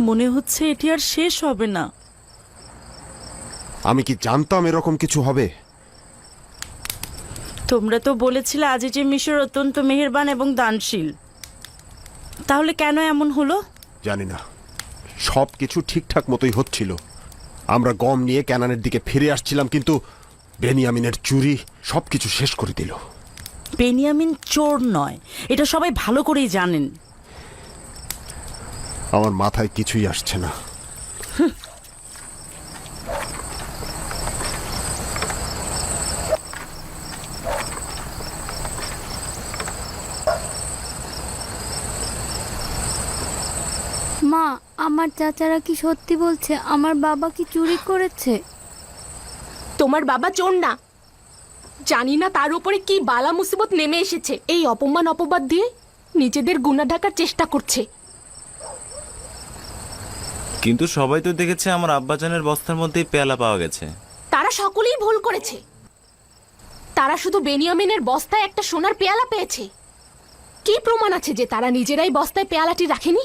মনে হচ্ছে এটি আর শেষ হবে না। আমি কি জানতাম এরকম কিছু হবে? তোমরা তো বলেছিলে আজিজে মিশর অত্যন্ত মেহেরবান এবং দানশীল, তাহলে কেন এমন হলো? জানি না, সব কিছু ঠিকঠাক মতোই হচ্ছিল। আমরা গম নিয়ে ক্যানানের দিকে ফিরে আসছিলাম, কিন্তু বেনিয়ামিনের চুরি সবকিছু শেষ করে দিল। বেনিয়ামিন চোর নয়, এটা সবাই ভালো করেই জানেন। আমার মাথায় কিছুই আসছে না। মা, আমার চাচারা কি সত্যি বলছে আমার বাবা কি চুরি করেছে? তোমার বাবা চোর না। জানি না তার উপরে কি বালা মুসিবত নেমে এসেছে। এই অপমান অপবাদ দিয়ে নিজেদের গুনাহ ঢাকার চেষ্টা করছে। কিন্তু সবাই তো দেখেছে আমার আব্বাজানের বস্তার মধ্যেই পেয়ালা পাওয়া গেছে। তারা সকলেই ভুল করেছে। তারা শুধু বেনিয়ামিনের বস্তায় একটা সোনার পেয়ালা পেয়েছে। কি প্রমাণ আছে যে তারা নিজেরাই বস্তায় পেয়ালাটি রাখেনি?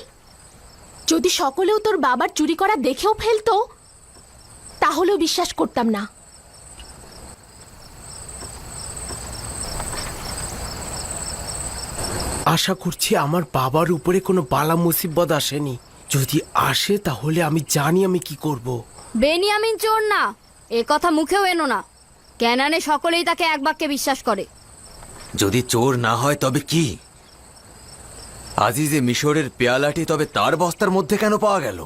যদি সকলেও তোর বাবার চুরি করা দেখেও ফেলতো, তাহলেও বিশ্বাস করতাম না। আশা করছি আমার বাবার উপরে কোনো বালা মুসিবত আসেনি। যদি আসে তাহলে আমি জানি আমি কি করব। বেনিয়ামিন চোর না, এ কথা মুখেও এনো না। ক্যানানে সকলেই তাকে এক বাক্যে বিশ্বাস করে। যদি চোর না হয় তবে কি? আজিজে মিশরের পেয়ালাটি তবে তার বস্তার মধ্যে কেন পাওয়া গেল?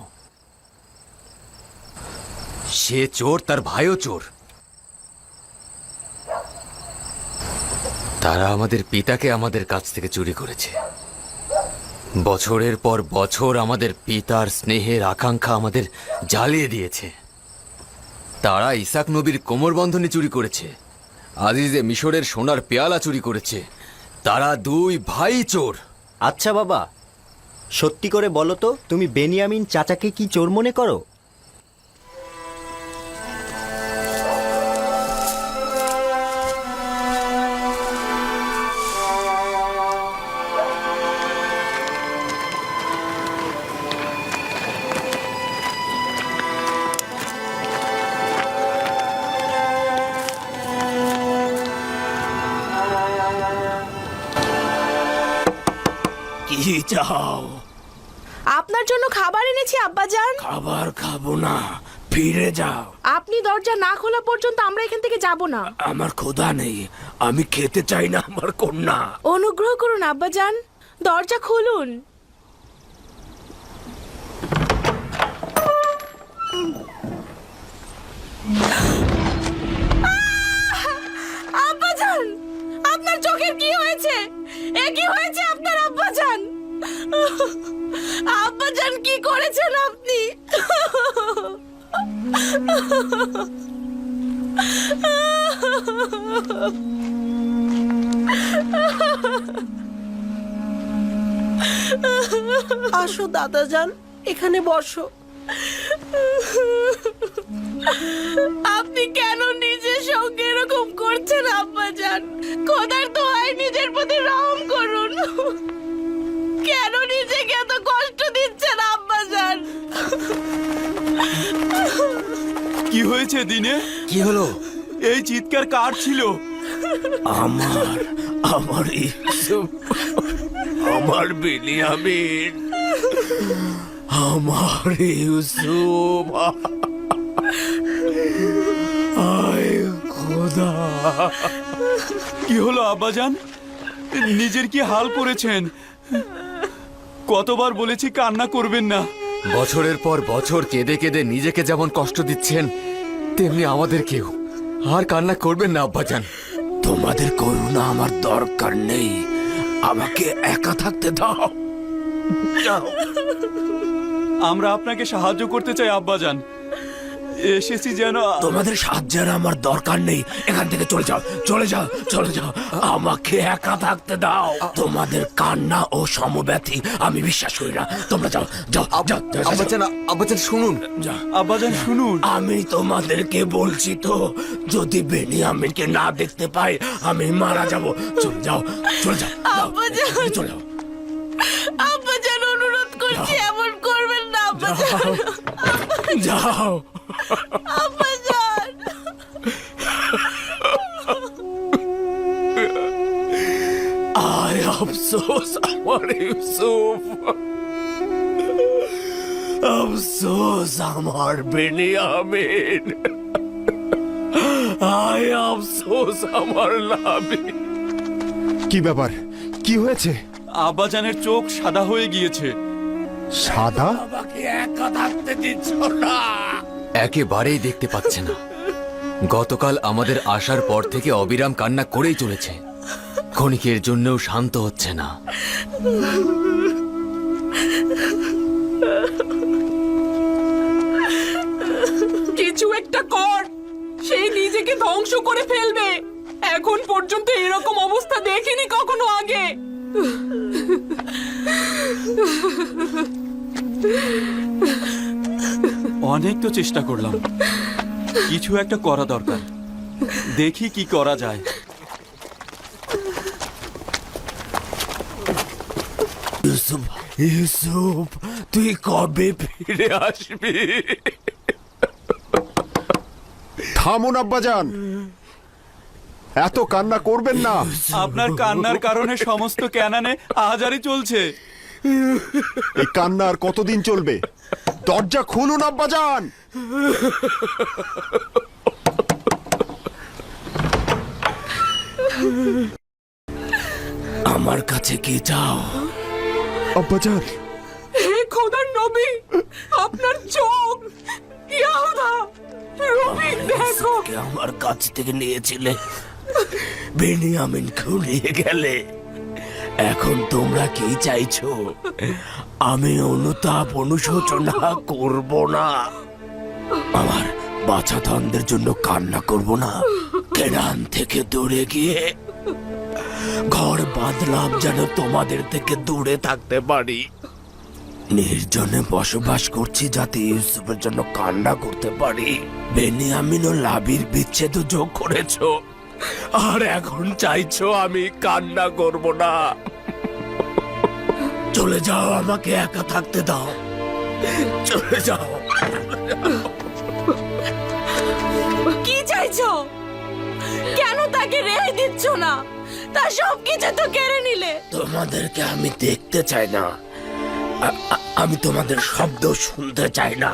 সে চোর, তার ভাইও চোর। তারা আমাদের পিতাকে আমাদের কাছ থেকে চুরি করেছে। বছরের পর বছর আমাদের পিতার স্নেহের আকাঙ্ক্ষা আমাদের জ্বালিয়ে দিয়েছে। তারা ইসাক নবীর কোমরবন্ধনী চুরি করেছে, আজিজে মিশরের সোনার পেয়ালা চুরি করেছে। তারা দুই ভাই চোর। আচ্ছা বাবা, সত্যি করে বলো তো, তুমি বেনিয়ামিন চাচাকে কি চোর মনে করো? কি চাও? আপনার জন্য খাবার এনেছি আব্বাজান। খাবার খাবো না, ফিরে যাও। আপনি দরজা না খোলা পর্যন্ত আমরা এখান থেকে যাব না। আমার ক্ষুধা নেই, আমি খেতে চাই না আমার কন্যা। অনুগ্রহ করুন আব্বাজান, দরজা খুলুন। আব্বাজান, আপনার চোখের কি হয়েছে? এ কি হয়েছে আপনার আব্বাজান? আব্বাজান, কি করেছেন আপনি? আসো দাদাজান, এখানে বসো। আপনি কেন নিজের সঙ্গে এরকম করছেন আব্বাজান? খোদার দোহাই নিজের প্রতি রহম করুন। কেন নিজেকে এত কষ্ট দিচ্ছেন আব্বাজান? কি হয়েছে দিনে? কি হলো? এই চিৎকার কার ছিল? আমার ইউসুফ, আমার বেনিয়ামিন, আমার ইউসুফ। আয় খোদা! কি হলো আব্বাজান? নিজের কি হাল করেছেন? কতবার বলেছি কান্না করবেন না। বছরের পর বছর কেঁদে কেঁদে নিজেকে যেমন কষ্ট দিচ্ছেন, তেমনি আমাদেরকেও। আর কান্না করবেন না আব্বাজান। তোমাদের করুণা আমার দরকার নেই, আমাকে একা থাকতে দাও। যাও। আমরা আপনাকে সাহায্য করতে চাই আব্বাজান। এসেছি যেন। তোমাদের সাহায্যের আমার দরকার নেই, এখান থেকে চলে যাও, চলে যাও, চলে যাও। আমাকে একা থাকতে দাও। তোমাদের কান্না ও সমব্যথী আমি বিশ্বাস করি না। তোমরা যাও, যাও, যাও, যাও, আব্বাজান, আব্বাজান শুনুন। যাও। আব্বাজান শুনুন, আমি তোমাদেরকে বলছি তো, যদি বেনিয়ামিনকে না দেখতে পাই আমি মারা যাব। চলে যাও, চলে যাও, যাও, চলে যাও। আব্বাজান, অনুরোধ করছি, এমন করবেন না। যাও আয় আফসোস আমার ইউসুফ, আফসোস আমার বেনিয়ামিন, আয় আফসোস আমার লাবি। কি ব্যাপার, কি হয়েছে? আব্বাজানের চোখ সাদা হয়ে গিয়েছে। সাদা? আমাকে একা থাকতে দিচ্ছ না। একেবারেই দেখতে পাচ্ছে না। গতকাল আমাদের আসার পর থেকে অবিরাম কান্না করেই চলেছে, ক্ষণিকের জন্যও শান্ত হচ্ছে না। কিছু একটা কর, সেই নিজেকে ধ্বংস করে ফেলবে। এখন পর্যন্ত এরকম অবস্থা দেখিনি কখনো আগে। অনেক তো চেষ্টা করলাম, কিছু একটা করা দরকার। দেখি কি করা যায়। ইউসুফ, ইউসুফ তুই কবে ফিরে আসবি? থামুন আব্বাজান, এত কান্না করবেন না। আপনার কান্নার কারণে সমস্ত ক্যানানে আহাজারি চলছে। এই কান্না আর কতদিন চলবে? দরজা খুলুন আব্বাজান। আমার কাছে কি চাও? আব্বাজান, হে খোদার নবী, আপনার চোখ। ইয়াহুদা, রফিক দেখো। কে আমার কাছ থেকে নিয়েছিলে, বেনিয়ামিনকেও নিয়ে গেলে। এখন তোমরা কি চাইছো? আমি অনুতাপ অনুশোচনা করব না, আমার বাছাধনদের জন্য কান্না করব না। কেনান থেকে দূরে গিয়ে ঘর বাঁধলাম যেন তোমাদের থেকে দূরে থাকতে পারি। নির্জনে বসবাস করছি যাতে ইউসুফের জন্য কান্না করতে পারি। বেনিয়ামিন ও লাবির বিচ্ছেদ যোগ করেছো, আর এখন চাইছো আমি কান্না করব না। চলে যাও, আমাকে একা থাকতে দাও, চলে যাও। কি চাইছো? কেন তাকে রেহাই দিচ্ছ না? তার সবকিছু তো কেড়ে নিলে। তোমাদেরকে আমি দেখতে চাই না, আমি তোমাদের শব্দ শুনতে চাই না।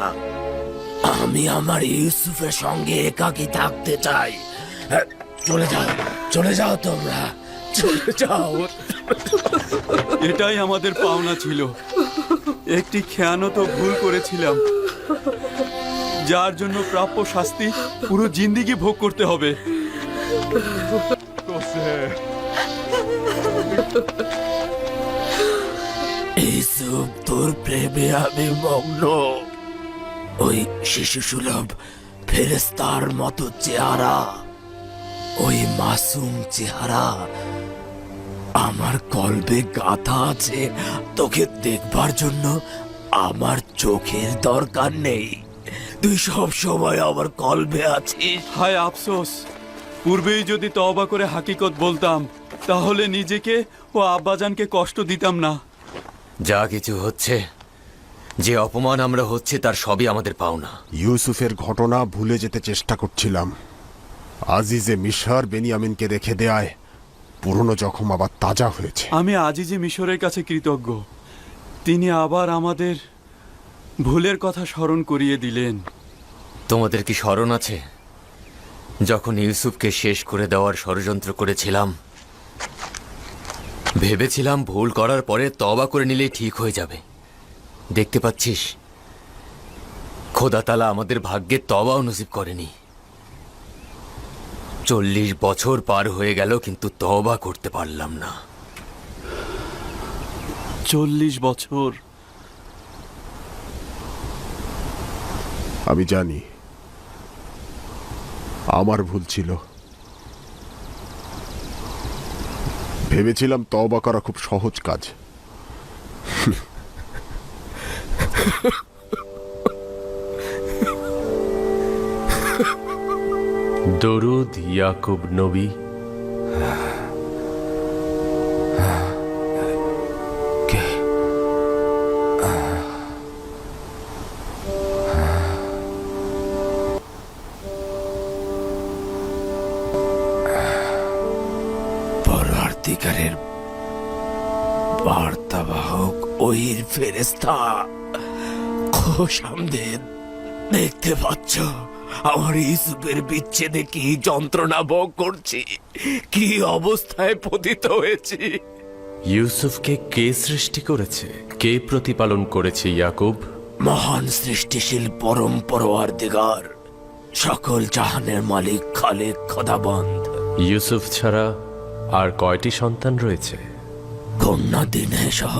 আমি আমার ইউসুফের সঙ্গে একাকী থাকতে চাই। চলে যাও, চলে যাও, তোমরা চলে যাও। এটাই আমাদের পাওনা ছিল। একটি খেয়ানত ভুল করেছিলাম, যার জন্য প্রাপ্য শাস্তি পুরো জিন্দেগি ভোগ করতে হবে। ইউসুফ, তোর প্রেমে আমি মগ্ন। ওই শিশু সুলভ ফেরেস্তার মতো চেহারা, ওই মাসুম চেহারা আমার কলবে গাথা আছে। তোকে দেখবার জন্য আমার চোখের দরকার নেই, তুই সব সময় আমার কলবে আছিস। হায় আফসোস, পূর্বেই যদি তওবা করে হাকিকত বলতাম, তাহলে নিজেকে ও আব্বাজানকে কষ্ট দিতাম না। যা কিছু হচ্ছে, যে অপমান আমরা হচ্ছে, তার সবই আমাদের পাওনা। ইউসুফের ঘটনা ভুলে যেতে চেষ্টা করছিলাম। আজিজে মিশর বেনিয়ামিনকে রেখে দেয়ায় পুরনো জখম আবার তাজা হয়েছে। আমি আজিজে মিশরের কাছে কৃতজ্ঞ, তিনি আবার আমাদের ভুলের কথা স্মরণ করিয়ে দিলেন। তোমাদের কি স্মরণ আছে যখন ইউসুফকে শেষ করে দেওয়ার ষড়যন্ত্র করেছিলাম? ভেবেছিলাম ভুল করার পরে তওবা করে নিলেই ঠিক হয়ে যাবে। দেখতে পাচ্ছিস, খোদা তাআলা আমাদের ভাগ্যে তওবাও নসিব করেনি। 40 বছর পার হয়ে গেল, কিন্তু তওবা করতে পারলাম না। 40 বছর। আমি জানি আমার ভুল ছিল। ভেবেছিলাম তওবা করা খুব সহজ কাজ। দরুদ ইয়াকুব নবী। উত্তরাধিকারের বার্তাবাহক ওহির ফেরেস্তা খোশামদেদ, দেখতে পাচ্ছ আমার ইউসুফের বিচ্ছেদে কি যন্ত্রণা ভোগ করছি, কি অবস্থায় পতিত হয়েছি। ইউসুফকে কে সৃষ্টি করেছে, কে প্রতিপালন করেছে ইয়াকুব? মহান সৃষ্টিশীল পরম পরওয়ারদিগার, সকল জাহানের মালিক খালেক খোদাবন্দ। ইউসুফ ছাড়া আর কয়টি সন্তান রয়েছে? কন্যা দিনে সহ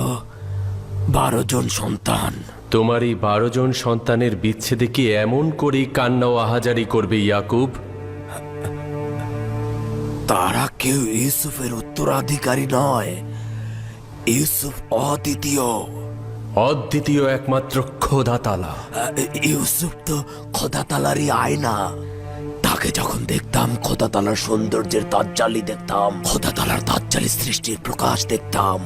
12 জন সন্তান। তোমার এই 12 জন সন্তানের বিচ্ছেদে কি এমন করেই কান্না ও আহাজারি করবে ইয়াকুব? তারা কেউ ইউসুফের উত্তরাধিকারী নয়। ইউসুফ অদ্বিতীয়। অদ্বিতীয় একমাত্র খোদা তালা। ইউসুফ তো খোদা তালারই আয়না। তাকে যখন দেখতাম খোদা তালার সৌন্দর্যের তাজ্জালি দেখতাম, খোদা তালার তাজ্জালি সৃষ্টির প্রকাশ দেখতাম।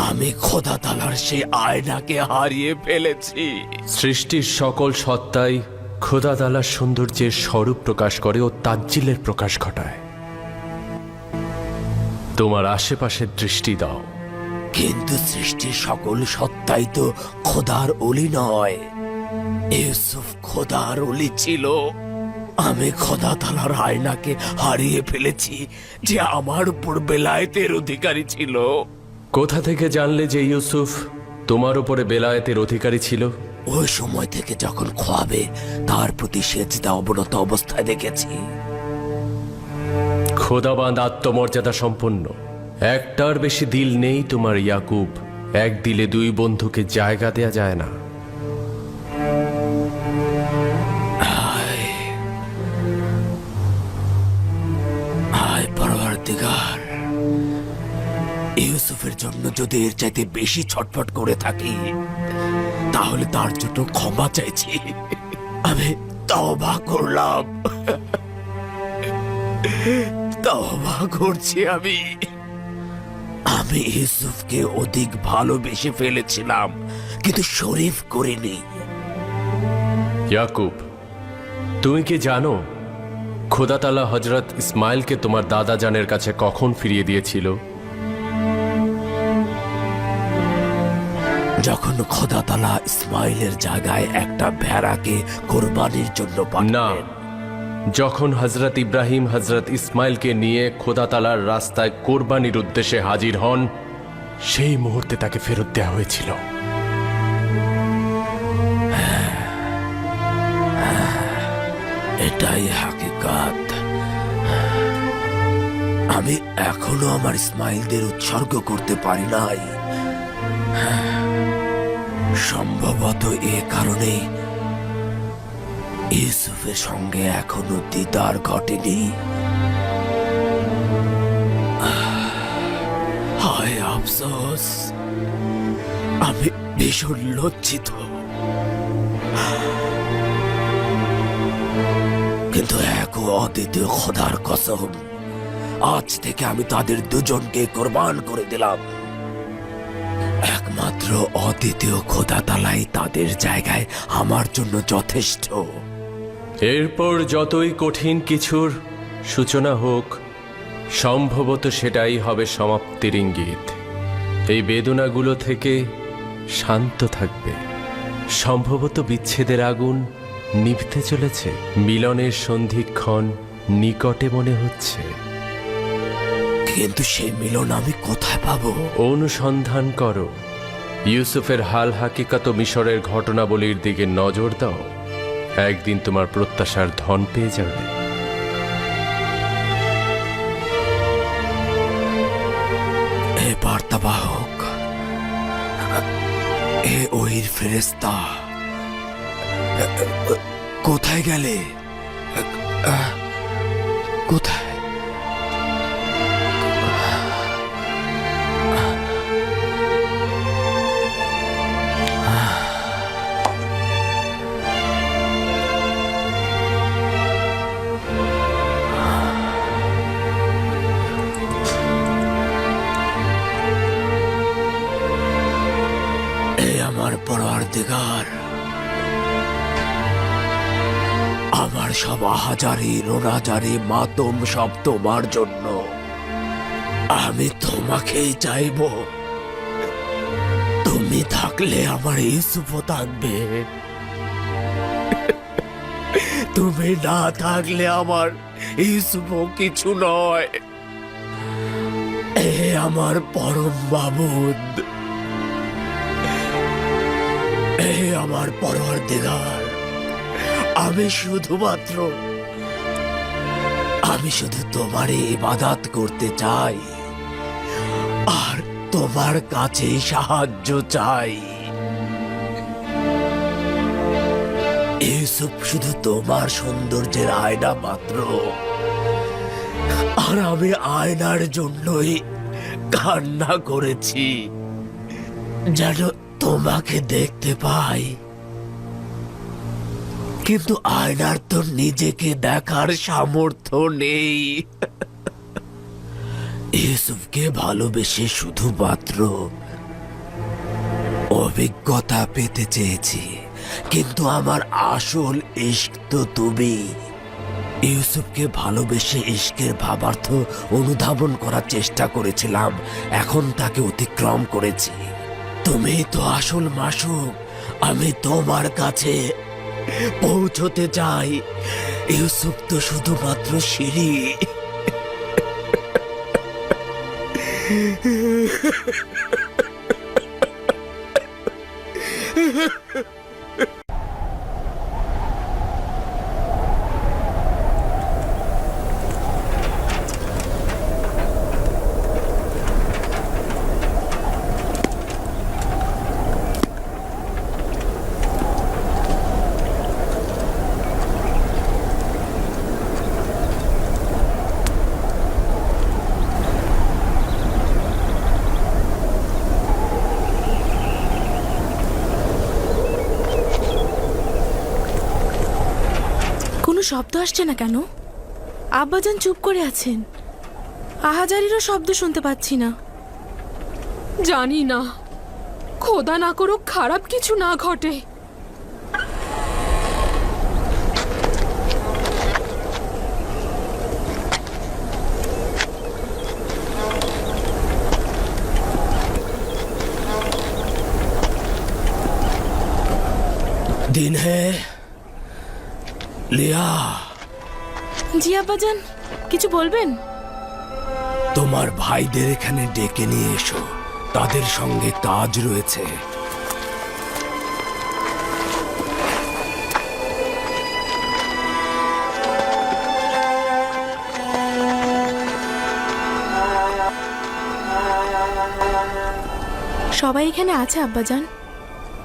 আমি খোদা তালার সেই আয়নাকে হারিয়ে ফেলেছি। সৃষ্টির সকল সত্তাই খোদা তালার সৌন্দর্যের স্বরূপ প্রকাশ করে ও তাজ্জিলের প্রকাশ ঘটায়। তোমার আশেপাশের দৃষ্টি দাও। কিন্তু সৃষ্টির সকল সত্তাই তো খোদার অলি নয়। ইউসুফ খোদার অলি ছিল। আমি খোদা তালার আয়নাকে হারিয়ে ফেলেছি, যে আমার উপর বেলায়েতের অধিকারী ছিল। কোথা থেকে জানলে যে ইউসুফ তোমার উপরে বেলায়েতের অধিকারী ছিল? ওই সময় থেকে যখন খোয়াবে তার প্রতি সেজদা অবনত অবস্থায় দেখেছি। খোদাবান্ধ আত্মমর্যাদা সম্পন্ন, একটার বেশি দিল নেই তোমার ইয়াকুব। এক দিলে দুই বন্ধুকে জায়গা দেয়া যায় না। আয় পরওয়ারদিগার, ইউসুফের জন্য যদি এর চাইতে বেশি ছটফট করে থাকি, তাহলে তার জন্য ক্ষমা চাইছি। আমি তওবা করলাম, তওবা করছি। আমি ইউসুফকে অধিক ভালোবেসে ফেলেছিলাম, কিন্তু শরীফ করিনি। ইয়াকুব, তুমি কি জানো খোদা তাআলা হযরত ইসমাইলকে তোমার দাদা জানের কাছে কখন ফিরিয়ে দিয়েছিল? যখন খোদা তাআলা ইসমাইলের জায়গায় একটা ভেড়াকে কোরবানির জন্য না, পাঠালেন। যখন হযরত ইব্রাহিম হযরত ইসমাইলকে নিয়ে খোদা তাআলার রাস্তায় কোরবানির উদ্দেশ্যে হাজির হন, সেই মুহূর্তে তাকে ফেরত দেওয়া হয়েছিল। এটাই হাকিকাত। আমি এখনো আমার ইসমাইলদের উৎসর্গ করতে পারি নাই। সম্ভবত এ কারণে ইউসুফের সঙ্গে এখনো দিদার ঘটেনি। হায় আফসোস, আমি ভীষণ লজ্জিত। কিন্তু এক অদ্বিতীয় খোদার কসম, আজ থেকে আমি তাদের দুজনকে কোরবান করে দিলাম। একমাত্র অদ্বিতীয় খোদা তাআলাই তাদের জায়গায় আমার জন্য যথেষ্ট। এরপর যতই কঠিন কিছুর সূচনা হোক, সম্ভবত সেটাই হবে সমাপ্তির ইঙ্গিত। এই বেদনাগুলো থেকে শান্ত থাকবে। সম্ভবত বিচ্ছেদের আগুন নিভতে চলেছে, মিলনের সন্ধিক্ষণ নিকটে মনে হচ্ছে। কিন্তু সেই মিলন আমি কোথায় পাবো? অনুসন্ধান করো। ইউসুফের হাল হাকিকত মিশরের ঘটনাবলীর দিকে নজর দাও। একদিন তোমার প্রত্যাশার ধন পেয়ে যাবে। এ বার্তাবাহক, এ ওহির ফেরেস্তা, কোথায় গেলে? কোথায়? আমার পরওয়ারদিগার, আমার সব আহাজারি রোনাজারি মাতম সব তোমার জন্য। আমি তোমাকেই চাইব। তুমি থাকলে আমার ইউসুফও থাকবে, তুমি না থাকলে আমার ইউসুফও কিছু নয়। এ আমার পরম মাবুদ, এ আমার পরওয়ারদিগার, আমি শুধু তোমারই ইবাদত করতে চাই আর তোমার কাছে সাহায্য চাই। ইউসুফ শুধু তোমার সৌন্দর্যের আয়না মাত্র, আর আমি আয়নার জন্যই কান্না করেছি, যেন তোমাকে দেখতে পাই। কিন্তু আয়নার তো নিজেকে দেখার সামর্থ্য নেই। ইউসুফকে ভালোবেসে শুধুমাত্র অভিজ্ঞতা পেতে চেয়েছি, কিন্তু আমার আসল ইশক তো তুমি। ইউসুফকে ভালোবেসে ইশকের ভাবার্থ অনুধাবন করার চেষ্টা করেছিলাম, এখন তাকে অতিক্রম করেছি। তুমি তো আসল মাসুক, আমি তোমার কাছে পৌঁছতে চাই। ইউসুফ তো শুধুমাত্র সিঁড়ি। কোনো শব্দ আসছে না কেন? আব্বাজান চুপ করে আছেন, আহাজারিরও শব্দ শুনতে পাচ্ছি না। জানি না, খোদা না করুক খারাপ কিছু না ঘটে। दिन है লিয়া। জি আব্বাজান, কিছু বলবেন? তোমার ভাইদের এখানে ডেকে নিয়ে এসো, তাদের সঙ্গে কাজ রয়েছে। সবাই এখানে আছে আব্বাজান।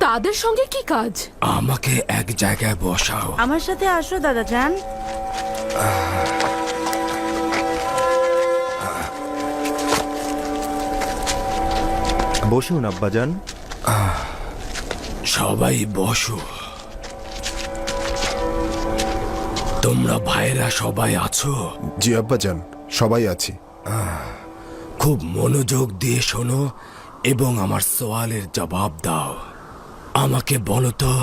তাদের সঙ্গে কি কাজ? আমাকে এক জায়গায় বসাও। আমার সাথে আসো দাদাজান। বসুন আব্বাজান। সবাই বসো। তোমরা ভাইরা সবাই আছো? জি আব্বাজান, সবাই আছি। খুব মনোযোগ দিয়ে শোনো এবং আমার সওয়ালের জবাব দাও। আমাকে বলো তো,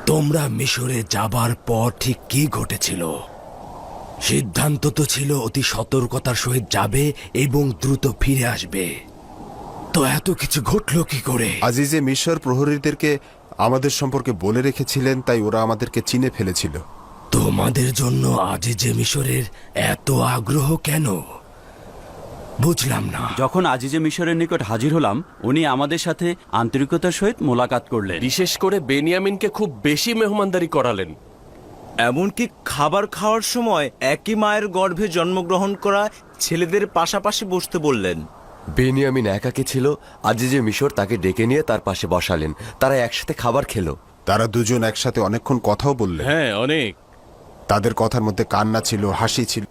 তোমরা মিশরে যাবার পর ঠিক কি ঘটেছিল? সিদ্ধান্ত তো ছিল অতি সতর্কতার সহিত যাবে এবং দ্রুত ফিরে আসবে। তো এত কিছু ঘটলো কি করে? আজিজে মিশর প্রহরীদেরকে আমাদের সম্পর্কে বলে রেখেছিলেন, তাই ওরা আমাদেরকে চিনে ফেলেছিল। তোমাদের জন্য আজিজে মিশরের এত আগ্রহ কেন? বুঝলাম না। যখন আজিজে মিশরের নিকট হাজির হলাম, উনি আমাদের সাথে আন্তরিকতার সহিত মোলাকাত করলেন। বিশেষ করে বেনিয়ামিনকে খুব বেশি মেহমানদারি করালেন। এমনকি খাবার খাওয়ার সময় একই মায়ের গর্ভে জন্মগ্রহণ করা ছেলেদের পাশাপাশি বসতে বললেন। বেনিয়ামিন একাকী ছিল, আজিজে মিশর তাকে ডেকে নিয়ে তার পাশে বসালেন। তারা একসাথে খাবার খেলো। তারা দুজন একসাথে অনেকক্ষণ কথাও বললেন। হ্যাঁ, অনেক। তাদের কথার মধ্যে কান্না ছিল, হাসি ছিল।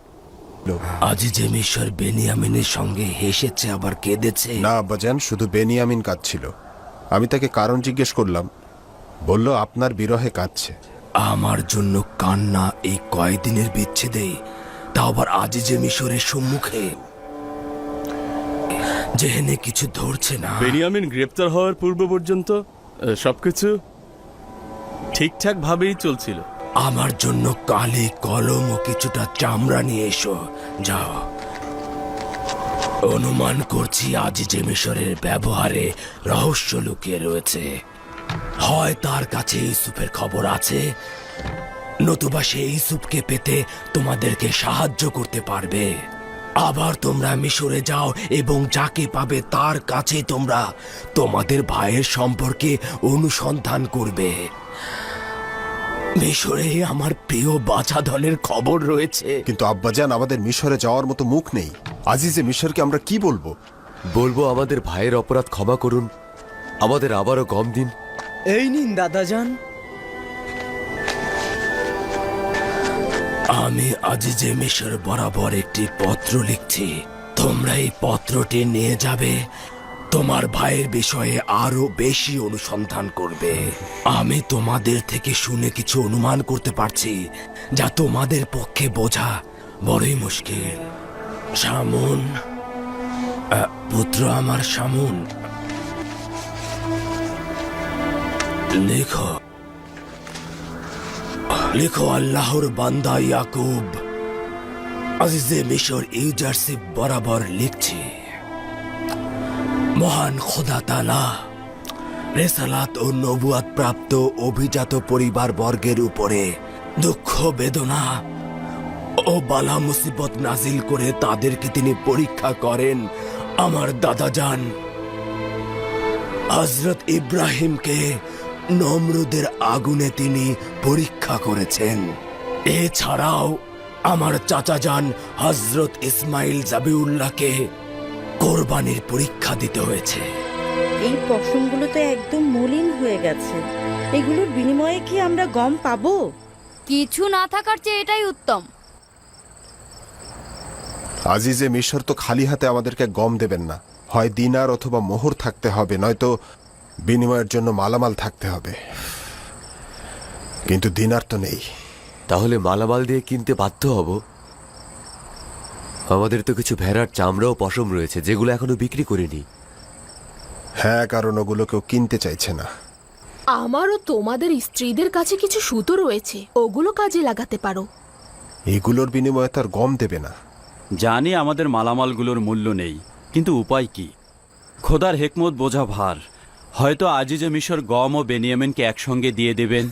আজিজে মিশর বেনিয়ামিনের সঙ্গে হেসেছে আবার কেঁদেছে। না আব্বাজান, শুধু বেনিয়ামিন কাঁদছিল। আমি তাকে কারণ জিজ্ঞেস করলাম, বলল আপনার বিরহে কাঁদছে। আমার জন্য কান্না এই কয়েকদিনের বিচ্ছেদে, তাও আবার আজিজে মিশরের সম্মুখে, যেহেনে কিছু ধরছে না। বেনিয়ামিন গ্রেপ্তার হওয়ার পূর্ব পর্যন্ত সবকিছু ঠিকঠাক ভাবেই চলছিল। আমার জন্য কালি কলম ও কিছুটা চামড়া নিয়ে এসো, যাও। অনুমান করছি আজিজে মিশরের ব্যবহারে রহস্য লুকিয়ে রয়েছে। হয় তার কাছে ইউসুফের খবর আছে, নতুবা সে ইউসুফকে পেতে তোমাদেরকে সাহায্য করতে পারবে। আবার তোমরা মিশরে যাও এবং যাকে পাবে তার কাছে তোমরা তোমাদের ভাইয়ের সম্পর্কে অনুসন্ধান করবে। মিশরে আমার প্রিয় বাছাধনের খবর রয়েছে। কিন্তু আব্বাজান, আমাদের মিশরে যাওয়ার মতো মুখ নেই। আজিজে মিশরকে আমরা কি বলবো? বলবো আমাদের ভাইয়ের অপরাধ ক্ষমা করুন, আমাদের আবারও গম দিন। এই নিন দাদাজান। আমি আজিজে মিশর বরাবর একটি পত্র লিখছি। তোমরা এই পত্রটি নিয়ে যাবে, তোমার ভাইয়ের বিষয়ে আরো বেশি অনুসন্ধান করবে। আমি তোমাদের থেকে শুনে কিছু অনুমান করতে পারছি যা তোমাদের পক্ষে বোঝা বড়ই মুশকিল। শামুন, পুত্র আমার শামুন, লেখো লেখো আল্লাহর বান্দা ইয়াকুব আজিজে মিশর ইউজারশিপ বরাবর লিখছি। মহান খোদা তাআলা রেসালাত ও নবুয়াত প্রাপ্ত অভিজাত পরিবার বর্গের উপরে দুঃখ বেদনা ও বালা মুসিবত নাজিল করে তাদেরকে তিনি পরীক্ষা করেন। আমার দাদাজান হযরত ইব্রাহিমকে নমরুদের আগুনে তিনি পরীক্ষা করেছেন। এছাড়াও আমার চাচাজান হযরত ইসমাইল জাবিউল্লাহকে কোরবানির পরীক্ষা দিতে হয়েছে। এই পশমগুলো তো একদম মলিন হয়ে গেছে। এগুলোর বিনিময়ে কি আমরা গম পাবো? কিছু না থাকার চেয়ে এটাই উত্তম। আজিজে মিশর তো খালি হাতে আমাদেরকে গম দেবেন না। হয় দিনার অথবা মোহর থাকতে হবে, নয়তো বিনিময়ের জন্য মালামাল থাকতে হবে। কিন্তু দিনার তো নেই। তাহলে মালামাল দিয়ে কিনতে বাধ্য হব। আমাদের তো কিছু ভেড়ার চামড়া ও পশম রয়েছে যেগুলো এখনো বিক্রি করিনি। হ্যাঁ, কারণ ওগুলো কেউ কিনতে চাইছে না। আমারও তোমাদের স্ত্রীদের কাছে কিছু সুতো রয়েছে, ওগুলো কাজে লাগাতে পারো। এগুলোর বিনিময়ে তার গম দেবে না। জানি আমাদের মালামালগুলোর মূল্য নেই, কিন্তু উপায় কি? খোদার হেকমত বোঝা ভার। হয়তো আজিজে মিশর গম ও বেনিয়ামিনকে একসঙ্গে দিয়ে দেবেন।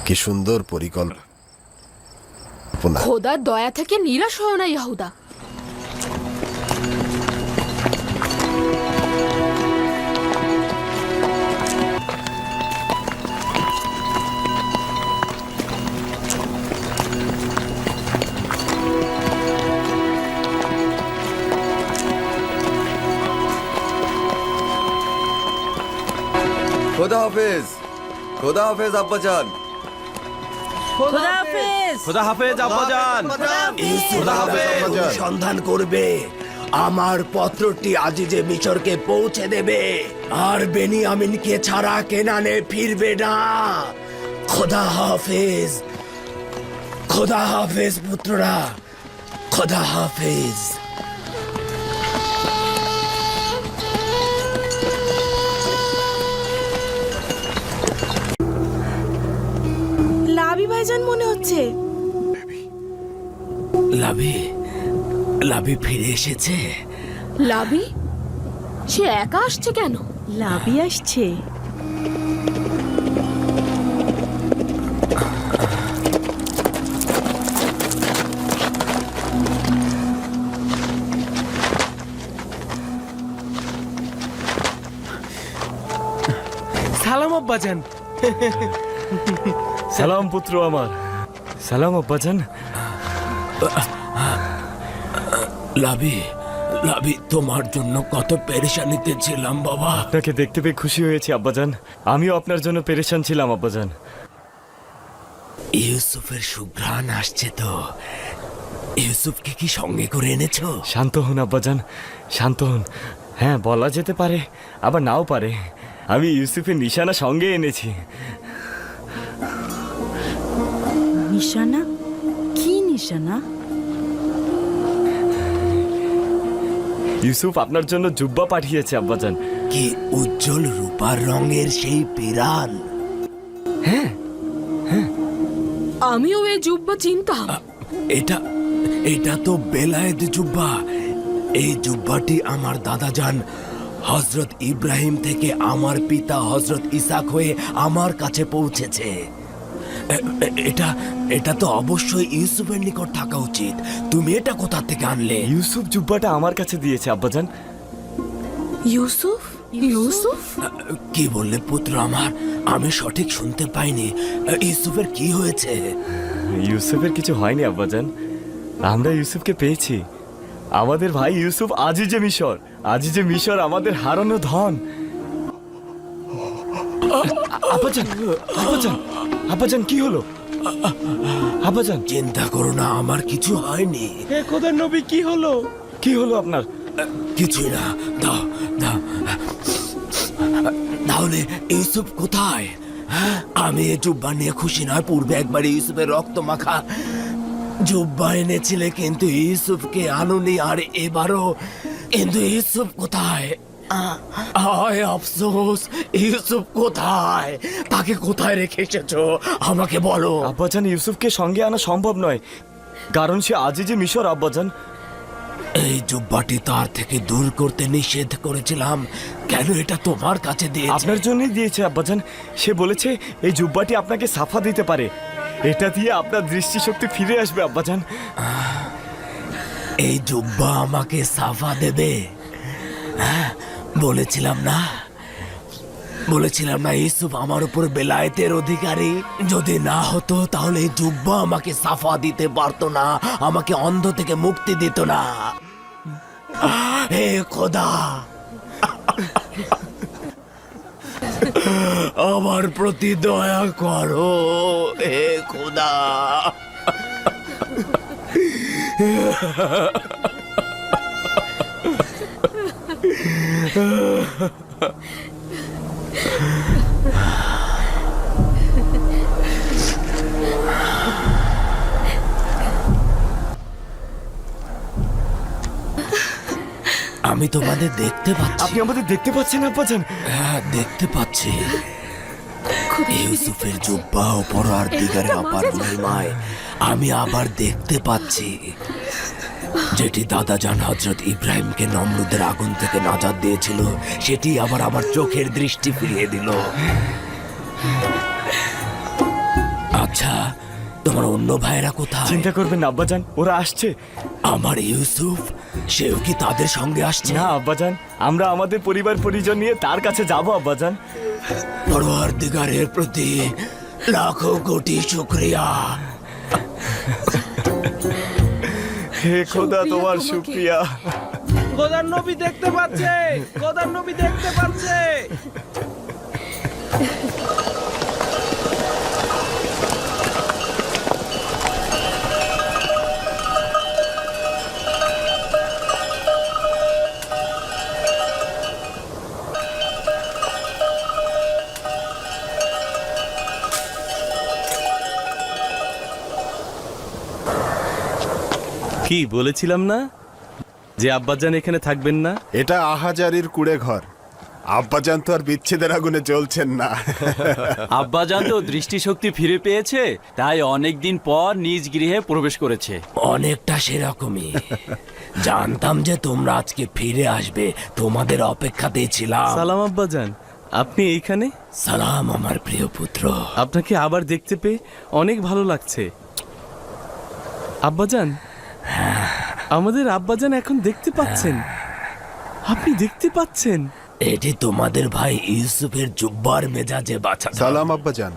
কি সুন্দর পরিকল্পনা। খোদার দয়া থেকে নিরাশ হয় না ইয়াহুদা। খোদা হাফেজ, খোদা হাফেজ আব্বাজান। খোদা হাফেজ। খোদা হাফেজ আব্বাজান। খোদা হাফেজ। অনুসন্ধান করবে, আমার পত্রটি আজিজে মিশরকে পৌঁছে দেবে, আর বেনিয়ামিনকে ছাড়া কেনানে ফিরবে না। খোদা হাফেজ, খোদা হাফেজ পুত্ররা, খোদা হাফেজ। লাবি ভাইজান মনে হচ্ছে। লাভি, লাভি ফিরে এসেছে। লাবি, সে একা আসছে কেন? লাবি আসছে। সালাম আব্বাজান। সালাম পুত্র আমার। সালাম আব্বাজান। লাভি, লাভি, তোমার জন্য কত পেরেশানিতে ছিলাম বাবা। আপনাকে দেখতে পেয়ে খুশি হয়েছি আব্বাজান। আমিও আপনার জন্য পেরেশান ছিলাম আব্বাজান। ইউসুফের সুঘ্রাণ আসছে তো। ইউসুফকে কি সঙ্গে করে এনেছো? শান্ত হন আব্বাজান, শান্ত হন। হ্যাঁ, বলা যেতে পারে, আবার নাও পারে। আমি ইউসুফের নিশানা সঙ্গে এনেছি। নিশানা? কি নিশানা? ইউসুফ আপনার জন্য জুব্বা পাঠিয়েছে আব্বাজান। কি উজ্জ্বল রূপার রঙের সেই পিরান! আমিও এই জুব্বা চিনতাম। এটা এটা তো বেলায়েত জুব্বা। এই জুব্বাটি আমার দাদাজান হজরত ইব্রাহিম থেকে আমার পিতা হজরত ইসাক হয়ে আমার কাছে পৌঁছেছে। এটা এটা তো অবশ্যই ইউসুফের নিকট থাকা উচিত। তুমি এটা কোথা থেকে আনলে? ইউসুফ জুব্বাটা আমার কাছে দিয়েছে আব্বাজান। ইউসুফ ইউসুফ কি বললে পুত্র আমার? আমি সঠিক শুনতে পাইনি। ইউসুফের কি হয়েছে? ইউসুফের কিছু হয়নি আব্বাজান, আমরা ইউসুফকে পেয়েছি। আমাদের ভাই ইউসুফ আজিজে মিশর, আজিজে মিশর আমাদের হারানো ধন। আব্বাজান, আব্বাজান, আব্বাজান কি হলো? আব্বাজান চিন্তা করো না, আমার কিছু হয়নি। হে খোদার নবী, কি হলো? কি হলো আপনার? কিছুই না। দাও দাও। তাহলে ইউসুফ কোথায়? হ্যাঁ, আমি এই জুব্বা নিয়ে খুশি নয়। পূর্বে একবার ইউসুফের রক্ত মাখা জুব্বা এনেছিলে, কিন্তু ইউসুফকে আনুনি। আর এবারও, কিন্তু ইউসুফ কোথায়? আয় আফসোস, ইউসুফ কোথায়? তাকে কোথায় রেখে এসেছো আমাকে বলো। আব্বাজান, ইউসুফকে সঙ্গে আনা সম্ভব নয়, কারণ সে আজিজে মিশর আব্বাজান। এই জুব্বাটি তার থেকে দূর করতে নিষেধ করেছিলাম। কেন এটা তোমার কাছে দিয়ে? আপনার জন্যই দিয়েছে আব্বাজান। সে বলেছে এই জুব্বাটি আপনাকে সাফা দিতে পারে, এটা দিয়ে আপনার দৃষ্টিশক্তি ফিরে আসবে আব্বাজান। এই জুব্বা আমাকে সাফা দেবে? হ্যাঁ, বলেছিলাম না, বলেছিলাম না ইউসুফ আমার উপর বেলায়েতের অধিকারী। যদি না হতো তাহলে এই জুব্বা আমাকে সাফা দিতে পারতো না, আমাকে অন্ধ থেকে মুক্তি দিত না। হে খোদা, আমার প্রতি দয়া করো। হে খোদা, আমি তোমাদের দেখতে পাচ্ছি। আপনি আমাদের দেখতে পাচ্ছেন আব্বাজান? হ্যাঁ, দেখতে পাচ্ছি। ইউসুফের জুব্বা ও পরার দিগারে আপার মহিমায় আমি আবার দেখতে পাচ্ছি, যেটি দাদাজান হজরত ইব্রাহিমকে নমরুদের আগুন থেকে নাজাত দিয়েছিল, সেটি আবার আমার চোখের দৃষ্টি ফিরিয়ে দিল। আচ্ছা, তোমার অন্য ভাইরা কোথায়? চিন্তা করবেন না আব্বাজান, ওরা আসছে। আমার ইউসুফ, সেও কি তাদের সঙ্গে আসছে? না আব্বাজান, আমরা আমাদের পরিবার পরিজন নিয়ে তার কাছে যাব আব্বাজান। পরওয়ারদিগারের প্রতি লাখো কোটি শুকরিয়া। হে খোদা, তোমার শুকরিয়া। খোদার নবী দেখতে পাচ্ছে, খোদার নবী দেখতে পাচ্ছে। কি বলেছিলাম না যে আব্বাজান এখানে থাকবেন না? এটা আহাজারির কুড়ে ঘর। আব্বাজান তো আর বিচ্ছেদের আগুনে জ্বলছেন না। আব্বাজান তো দৃষ্টিশক্তি ফিরে পেয়েছে, তাই অনেক দিন পর নিজ গৃহে প্রবেশ করেছে। অনেকটা সেরকমই। জানতাম যে তোমরা আজকে ফিরে আসবে, তোমাদের অপেক্ষাতেই ছিলাম। সালাম আব্বাজান, আপনি এইখানে? সালাম আমার প্রিয় পুত্র। আপনাকে আবার দেখতে পেয়ে অনেক ভালো লাগছে আব্বাজান। আমাদের আব্বাজান এখন দেখতে পাচ্ছেন, আপনি দেখতে পাচ্ছেন। এটি তোমাদের ভাই ইউসুফের জুব্বার মেজাজে বাঁচা। সালাম আব্বাজান।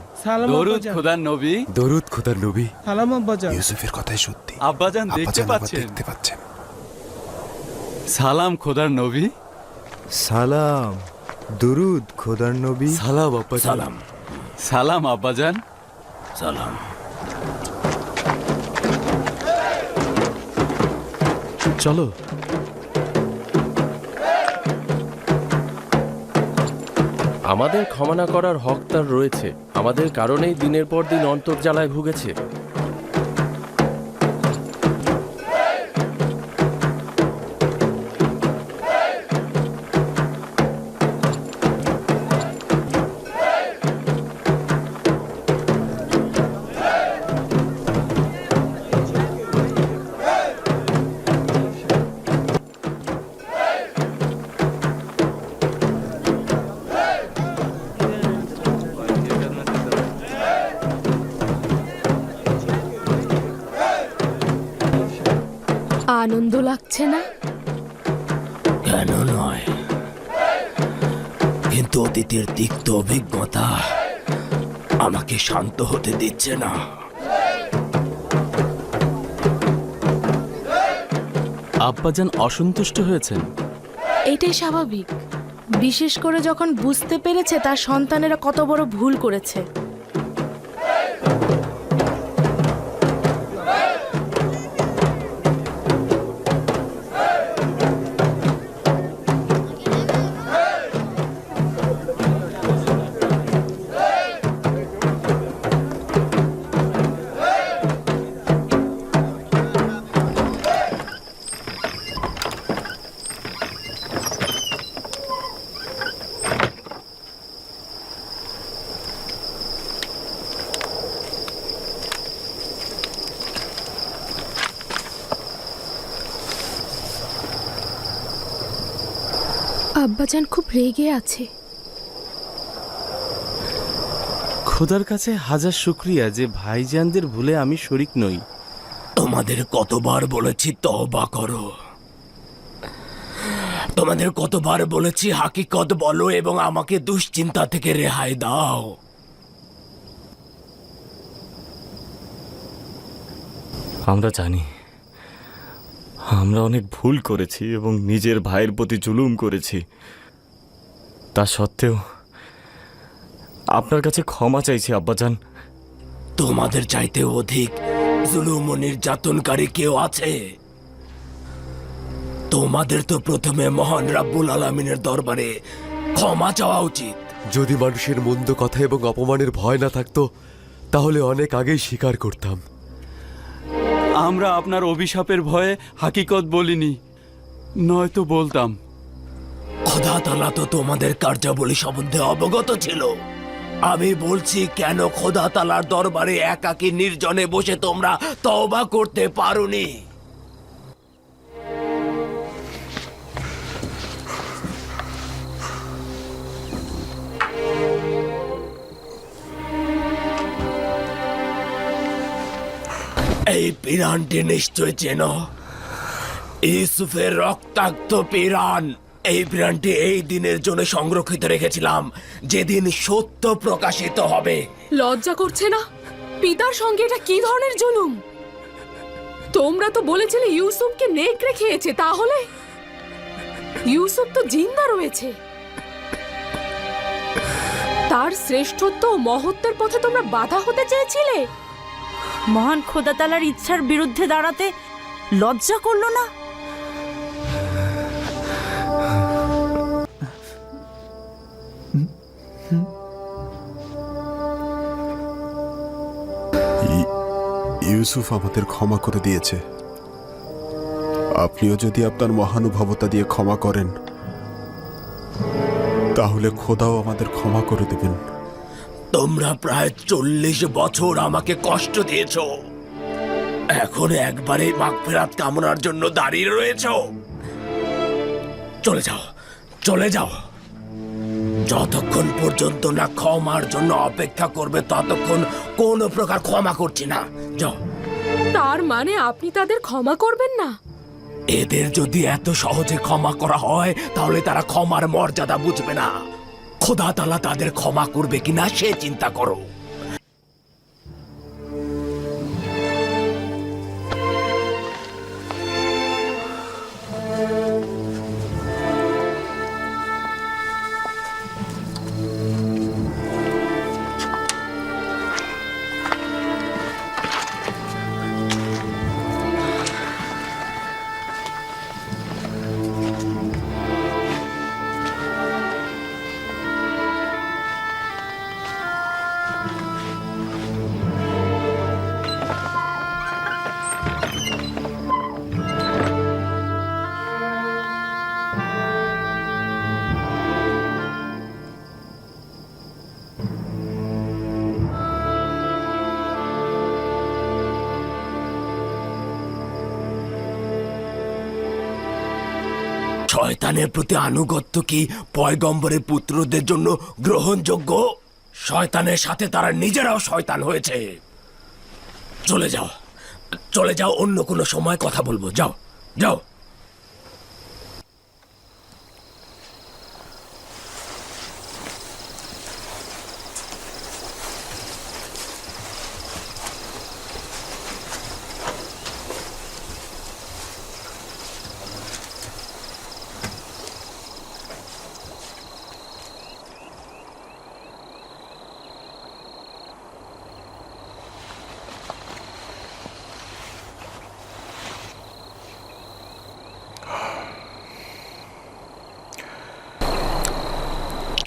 দরুদ খোদার নবী। দরুদ খোদার নবী। সালাম আব্বাজান। ইউসুফের কথাই সত্যি, আব্বাজান দেখতে পাচ্ছেন। দেখতে পাচ্ছেন। সালাম খোদার নবী। সালাম, দরুদ খোদার নবী। সালাম আব্বাজান। সালাম সালাম আব্বাজান। সালাম। চলো। আমাদের ক্ষমা না করার হক তার রয়েছে। আমাদের কারণেই দিনের পর দিন অন্তর্জালায় ভুগেছে। আনন্দ লাগছে না? কেন নয়, কিন্তু অতীতের তিক্ত অভিজ্ঞতা আমাকে শান্ত হতে দিচ্ছে না। আব্বাজান অসন্তুষ্ট হয়েছেন। এটাই স্বাভাবিক, বিশেষ করে যখন বুঝতে পেরেছে তার সন্তানেরা কত বড় ভুল করেছে। আব্বাজান খুব রেগে আছে। খোদার কাছে হাজার শুক্রিয়া যে ভাইজানদের ভুলে আমি শরিক নই। তোমাদের কতবার বলেছি তওবা করো, তোমাদের কতবার বলেছি হাকিকত বলো এবং আমাকে দুশ্চিন্তা থেকে রেহাই দাও। আমরা জানি আমরা অনেক ভুল করেছি এবং নিজের ভাইয়ের প্রতি জুলুম করেছি। তা সত্ত্বেও আপনার কাছে ক্ষমা চাইছি আব্বাজান। তোমাদের চাইতে অধিক জুলুম ও নির্যাতনকারী কেউ আছে? তোমাদের তো প্রথমে মহান রাব্বুল আলামিনের দরবারে ক্ষমা চাওয়া উচিত। যদি মানুষের মন্দ কথা এবং অপমানের ভয় না থাকতো তাহলে অনেক আগেই স্বীকার করতাম। আমরা আপনার অভিশাপের ভয়ে হাকিকত বলিনি, নয়তো বলতাম। খোদা তাআলা তো তোমাদের কার্যাবলী সম্বন্ধে অবগত ছিল। আমি বলছি, কেন খোদা তাআলার দরবারে একাকী নির্জনে বসে তোমরা তওবা করতে পারোনি? এই পিরানটি নিশ্চয় চেনো, ইউসুফের রক্তাক্ত পিরান। এই পিরানটি এই দিনের জন্য সংরক্ষিত রেখেছিলাম, যেদিন সত্য প্রকাশিত হবে। লজ্জা করছে না? পিতার সঙ্গে এটা কি ধরনের জুলুম? তোমরা তো বলেছিলে ইউসুফকে নেকড়ে খেয়েছে, তাহলে ইউসুফ তো জিন্দা রয়েছে। তার শ্রেষ্ঠত্ব ও মহত্বের পথে তোমরা বাধা হতে চেয়েছিলে। মহান খোদা তাআলার ইচ্ছার বিরুদ্ধে দাঁড়াতে লজ্জা করলো না? ইউসুফ আমাদের ক্ষমা করে দিয়েছে। আপনিও যদি আপনার মহানুভবতা দিয়ে ক্ষমা করেন তাহলে খোদাও আমাদের ক্ষমা করে দেবেন। তোমরা প্রায় 40 বছর আমাকে কষ্ট দিয়েছো, এখন একবারে মাগফিরাত কামনার জন্য দাঁড়িয়ে রয়েছো? চলে যাও, চলে যাও। যতক্ষণ পর্যন্ত না ক্ষমার জন্য অপেক্ষা করবে ততক্ষণ কোনো প্রকার ক্ষমা করছি না। যাও। তার মানে আপনি তাদের ক্ষমা করবেন না? এদের যদি এত সহজে ক্ষমা করা হয় তাহলে তারা ক্ষমার মর্যাদা বুঝবে না। খোদা তাআলা তাদের ক্ষমা করবে কিনা সে চিন্তা করো। শয়তানের প্রতি আনুগত্য কি পয়গম্বরের পুত্রদের জন্য গ্রহণযোগ্য? শয়তানের সাথে তারা নিজেরাও শয়তান হয়েছে। চলে যাও, চলে যাও, অন্য কোনো সময় কথা বলবো। যাও, যাও।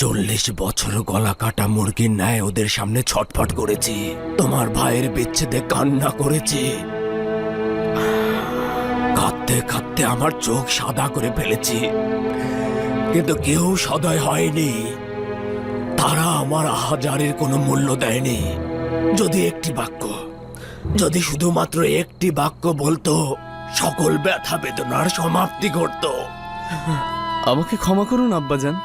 চল্লিশ বছর গলা কাটা মুরগির ন্যায় ওদের সামনে ছটফট করেছি, তোমার ভাইয়ের বিচ্ছেদে কান্না করেছি, কাঁদতে কাঁদতে আমার চোখ সাদা করে ফেলেছি, কিন্তু কেউ সদয় হয়নি। তারা আমার আহাজারের কোনো মূল্য দেয়নি। যদি শুধুমাত্র একটি বাক্য বলতো, সকল ব্যথা বেদনার সমাপ্তি ঘটতো। আমাকে ক্ষমা করুন আব্বাজান,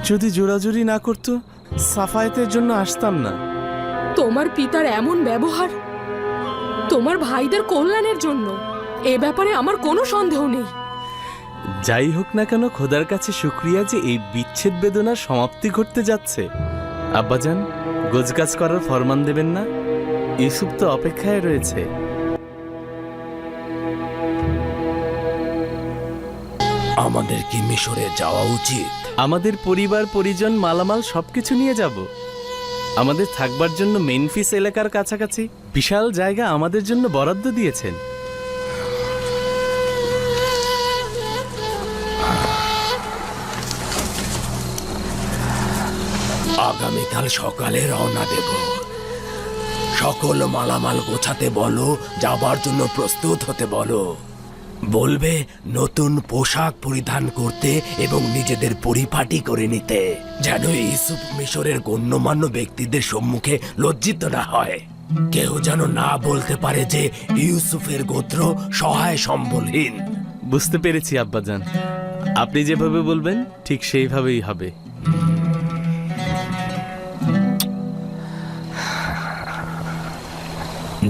যদি জোরাজুরি না করতো সাফায়েতের জন্য আসতাম না। তোমার পিতার এমন ব্যবহার তোমার ভাইদের কল্যাণের জন্য, এ ব্যাপারে আমার কোনো সন্দেহ নেই। যাই হোক না কেন, খোদার কাছে শুক্রিয়া যে এই বিচ্ছেদ বেদনার সমাপ্তি ঘটতে যাচ্ছে। আব্বাজান, গোছগাছ করার ফরমান দেবেন না? ইউসুফ তো অপেক্ষায় রয়েছে। আমাদের কি মিশরে যাওয়া উচিত? আমাদের পরিবার পরিজন মালামাল সবকিছু নিয়ে যাব। আমাদের থাকবার জন্য মেনফিস এলাকার কাছাকাছি বিশাল জায়গা আমাদের জন্য বরাদ্দ দিয়েছেন। আগামীকাল সকালে রওনা দেব। সকল মালামাল গোছাতে বলো, যাবার জন্য প্রস্তুত হতে বলো। বলবে নতুন পোশাক পরিধান করতে এবং নিজেদের পরিপাটি করে নিতে, যেন ইউসুফ মিশরের গণ্যমান্য ব্যক্তিদের সম্মুখে লজ্জিত না হয়। কেউ যেন না বলতে পারে যে ইউসুফের গোত্র সহায় সম্বলহীন। বুঝতে পেরেছি আব্বাজান, আপনি যেভাবে বলবেন ঠিক সেইভাবেই হবে।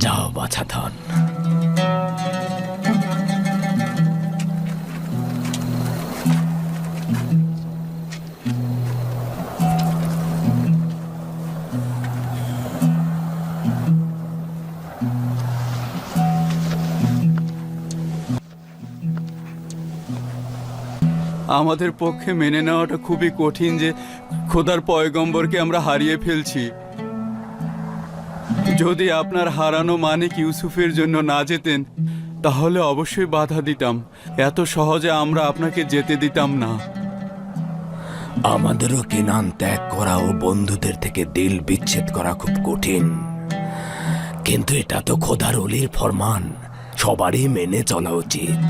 যাও বাছাধন। আমাদের পক্ষে মেনে নেওয়াটা খুবই কঠিন যে খোদার পয়গম্বরকে আমরা হারিয়ে ফেলছি। যদি আপনার হারানো মানিক ইউসুফের জন্য না যেতেন, তাহলে অবশ্যই বাধা দিতাম। এত সহজে আমরা আপনাকে যেতে দিতাম না। আমাদেরও কেনান ত্যাগ করা ও বন্ধুদের থেকে দিল বিচ্ছেদ করা খুব কঠিন, কিন্তু এটা তো খোদার অলির ফরমান, সবারই মেনে চলা উচিত।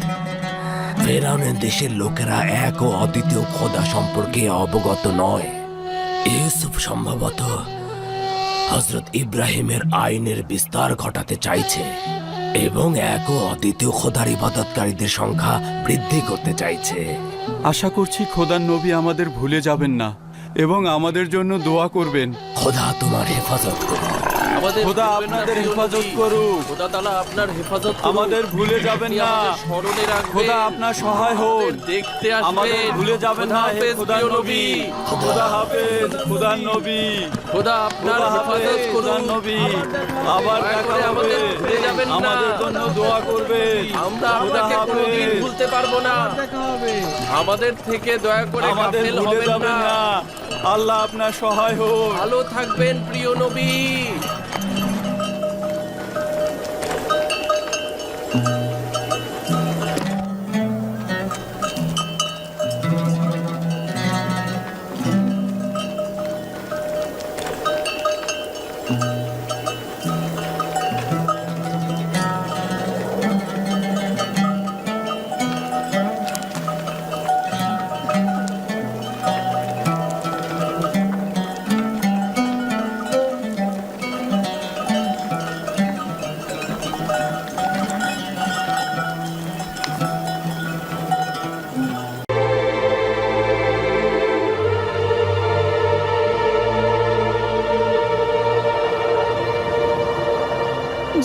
ফেরাউনের দেশের লোকেরা এক ও অদ্বিতীয় খোদা সম্পর্কে অবগত নয়। ইউসুফ সম্ভবত হযরত ইব্রাহিমের আইনের বিস্তার ঘটাতে চাইছে এবং এক ও অদ্বিতীয় খোদার ইবাদতকারীদের সংখ্যা বৃদ্ধি করতে চাইছে। আশা করছি খোদার নবী আমাদের ভুলে যাবেন না এবং আমাদের জন্য দোয়া করবেন। খোদা তোমার হেফাজত করুন। খোদা আপনাদের হেফাজত করুক। খোদা তাআলা আপনার হেফাজত করুন। আমাদের ভুলে যাবেন না। স্মরণে রাখবেন। খোদা আপনার সহায় হোন। দেখতে আসবেন। আমাদের ভুলে যাবেন না হে খোদার নবী। খোদা হাফেজ খোদার নবী। খোদা আপনার হেফাজত করুন। খোদার নবী আবার দেখা হবে। আমাদের ভুলে যাবেন না। আমাদের জন্য দোয়া করবেন। আমরা আপনাকে কোনোদিন ভুলতে পারবো না। আমাদের থেকে দয়া করে আমাদের গাফেল ভুলে হবেন যাবেন না। না। আল্লাহ আপনার সহায় হোন। ভালো থাকবেন প্রিয় নবী।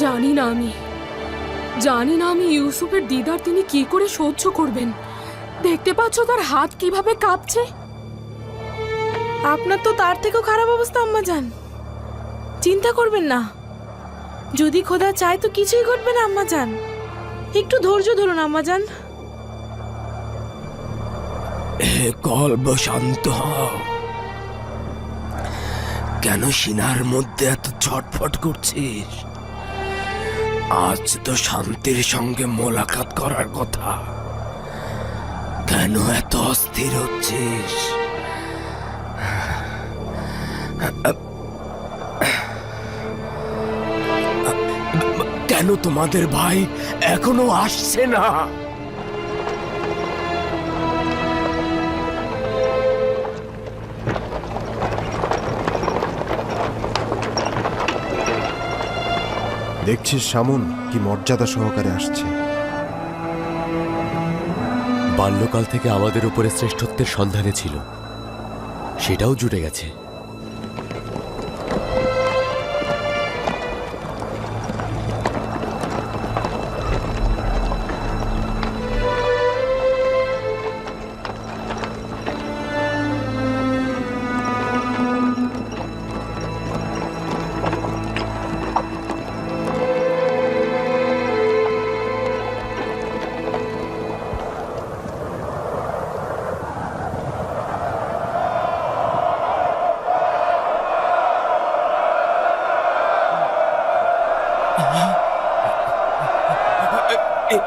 জানি না আমি জানি না আমি ইউসুফের দিদার তিনি কি করে সহ্য করবেন। দেখতে পাচ্ছ তার হাত কিভাবে কাঁপছে। আপনার তো তার থেকেও খারাপ অবস্থা আম্মাজান। চিন্তা করবেন না, যদি খোদা চায় তো কিছুই ঘটবে না আম্মাজান। একটু ধৈর্য ধরুন আম্মাজান। হে কলব শান্ত হও। কেন সিনার মধ্যে এত ছটফট করছিস? আজ তো শান্তির সঙ্গে মোলাকাত করার কথা, কেন এত অস্থির হচ্ছিস? কেন তোমাদের ভাই এখনো আসছে না? দেখছিস শামুন কি মর্যাদা সহকারে আসছে। বাল্যকাল থেকে আমাদের উপরে শ্রেষ্ঠত্বের সন্ধানে ছিল, সেটাও জুটে গেছে।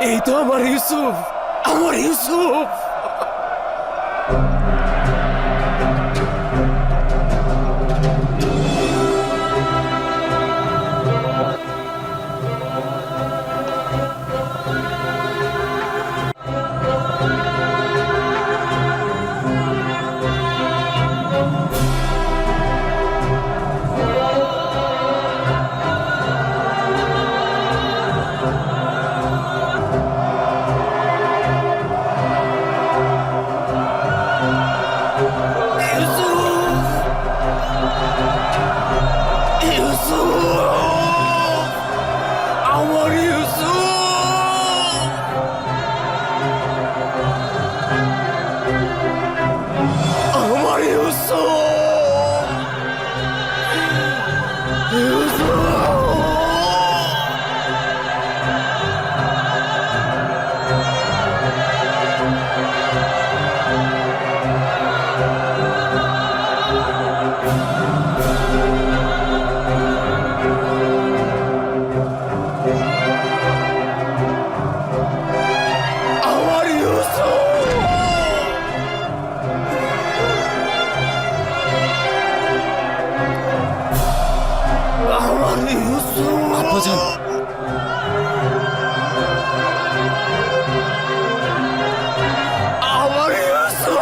এই তো আমার ইউসুফ, আমার ইউসুফ। আব্বাজান, আমার ইউসুফ।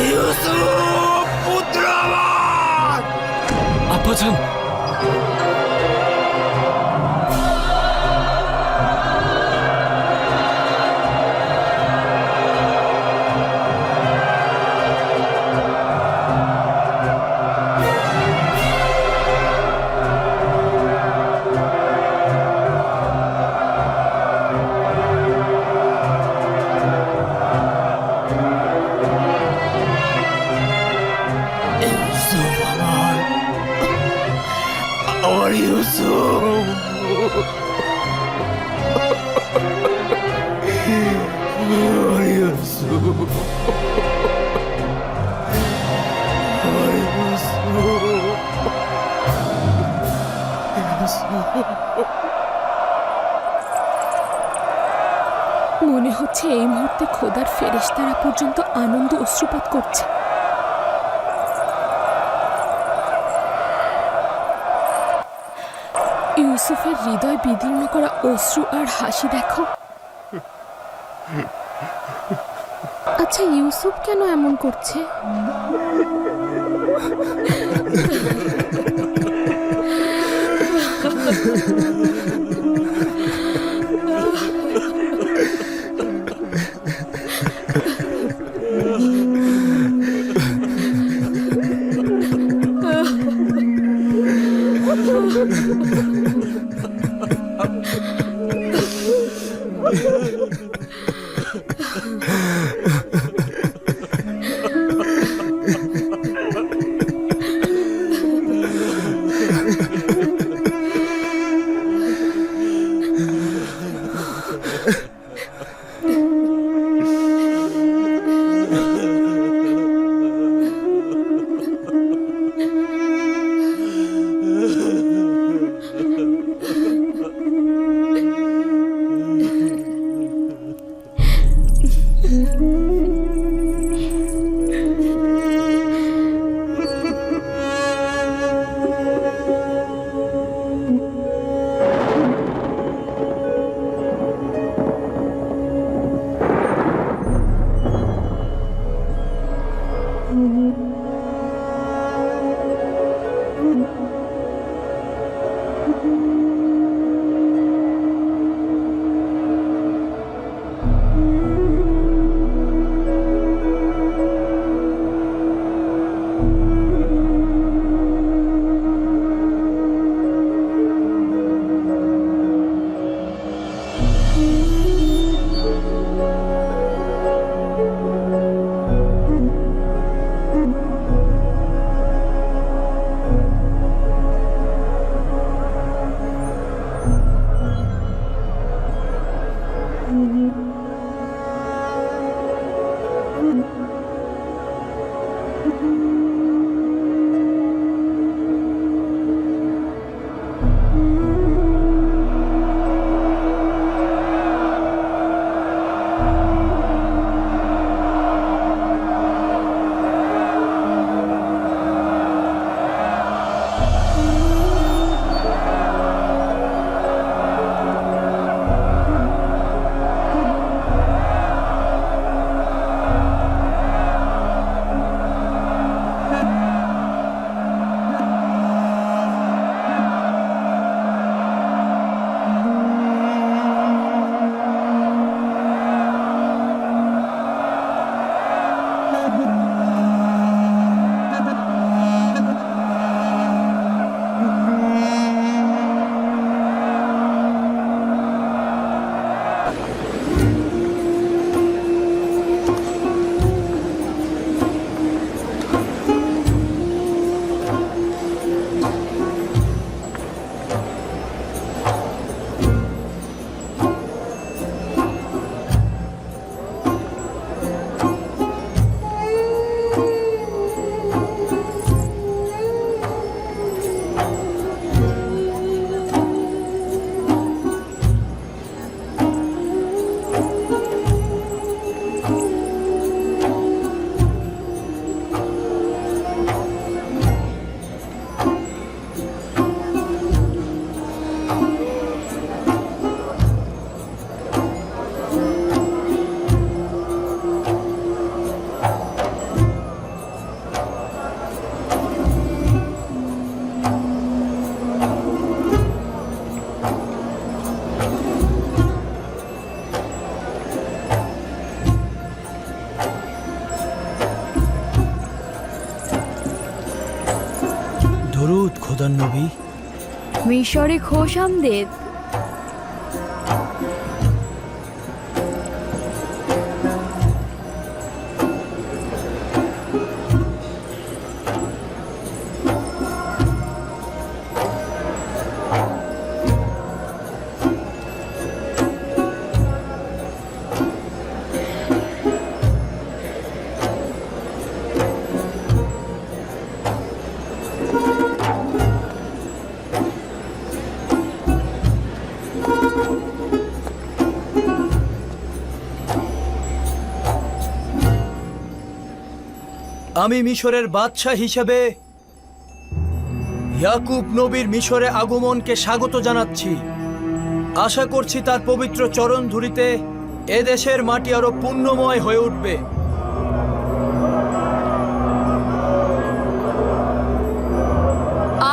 ইউসুফ পুত্র আমার। আব্বাজান, ইউসুফ আমার, আমার ইউসুফ। আমার ইউসুফ, আমার মনে হচ্ছে এই মুহূর্তে খোদার ফেরেশতারা পর্যন্ত আনন্দ অশ্রুপাত করছে। ইউসুফের হৃদয় বিদীর্ণ করা অশ্রু আর হাসি দেখো। আচ্ছা, ইউসুফ কেন এমন করছে? দরুদ খোদার নবী। মিশরে খোশামদেদ। আমি মিশরের বাদশাহ হিসেবে ইয়াকুব নবীর মিশরে আগমনকে স্বাগত জানাচ্ছি। আশা করছি তার পবিত্র চরণ ধুলিতে এদেশের মাটি আরো পুণ্যময় হয়ে উঠবে।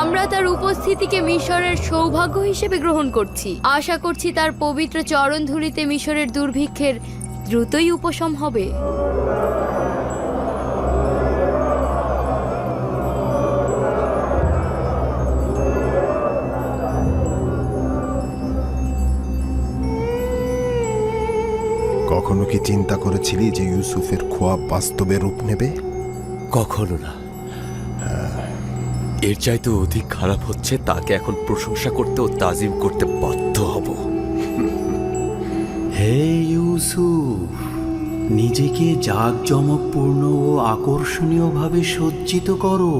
আমরা তার উপস্থিতিকে মিশরের সৌভাগ্য হিসেবে গ্রহণ করছি। আশা করছি তার পবিত্র চরণ ধুলিতে মিশরের দুর্ভিক্ষের দ্রুতই উপশম হবে। কখনো কি চিন্তা করেছিলি যে ইউসুফের খোয়াব বাস্তবে রূপ নেবে? কখনো না। এর চাইতে অধিক খারাপ হচ্ছে, তাকে এখন প্রশংসা করতে ও তাজিম করতে বাধ্য হব। হে ইউসুফ, নিজেকে জাঁকজমকপূর্ণ ও আকর্ষণীয়ভাবে সজ্জিত করো,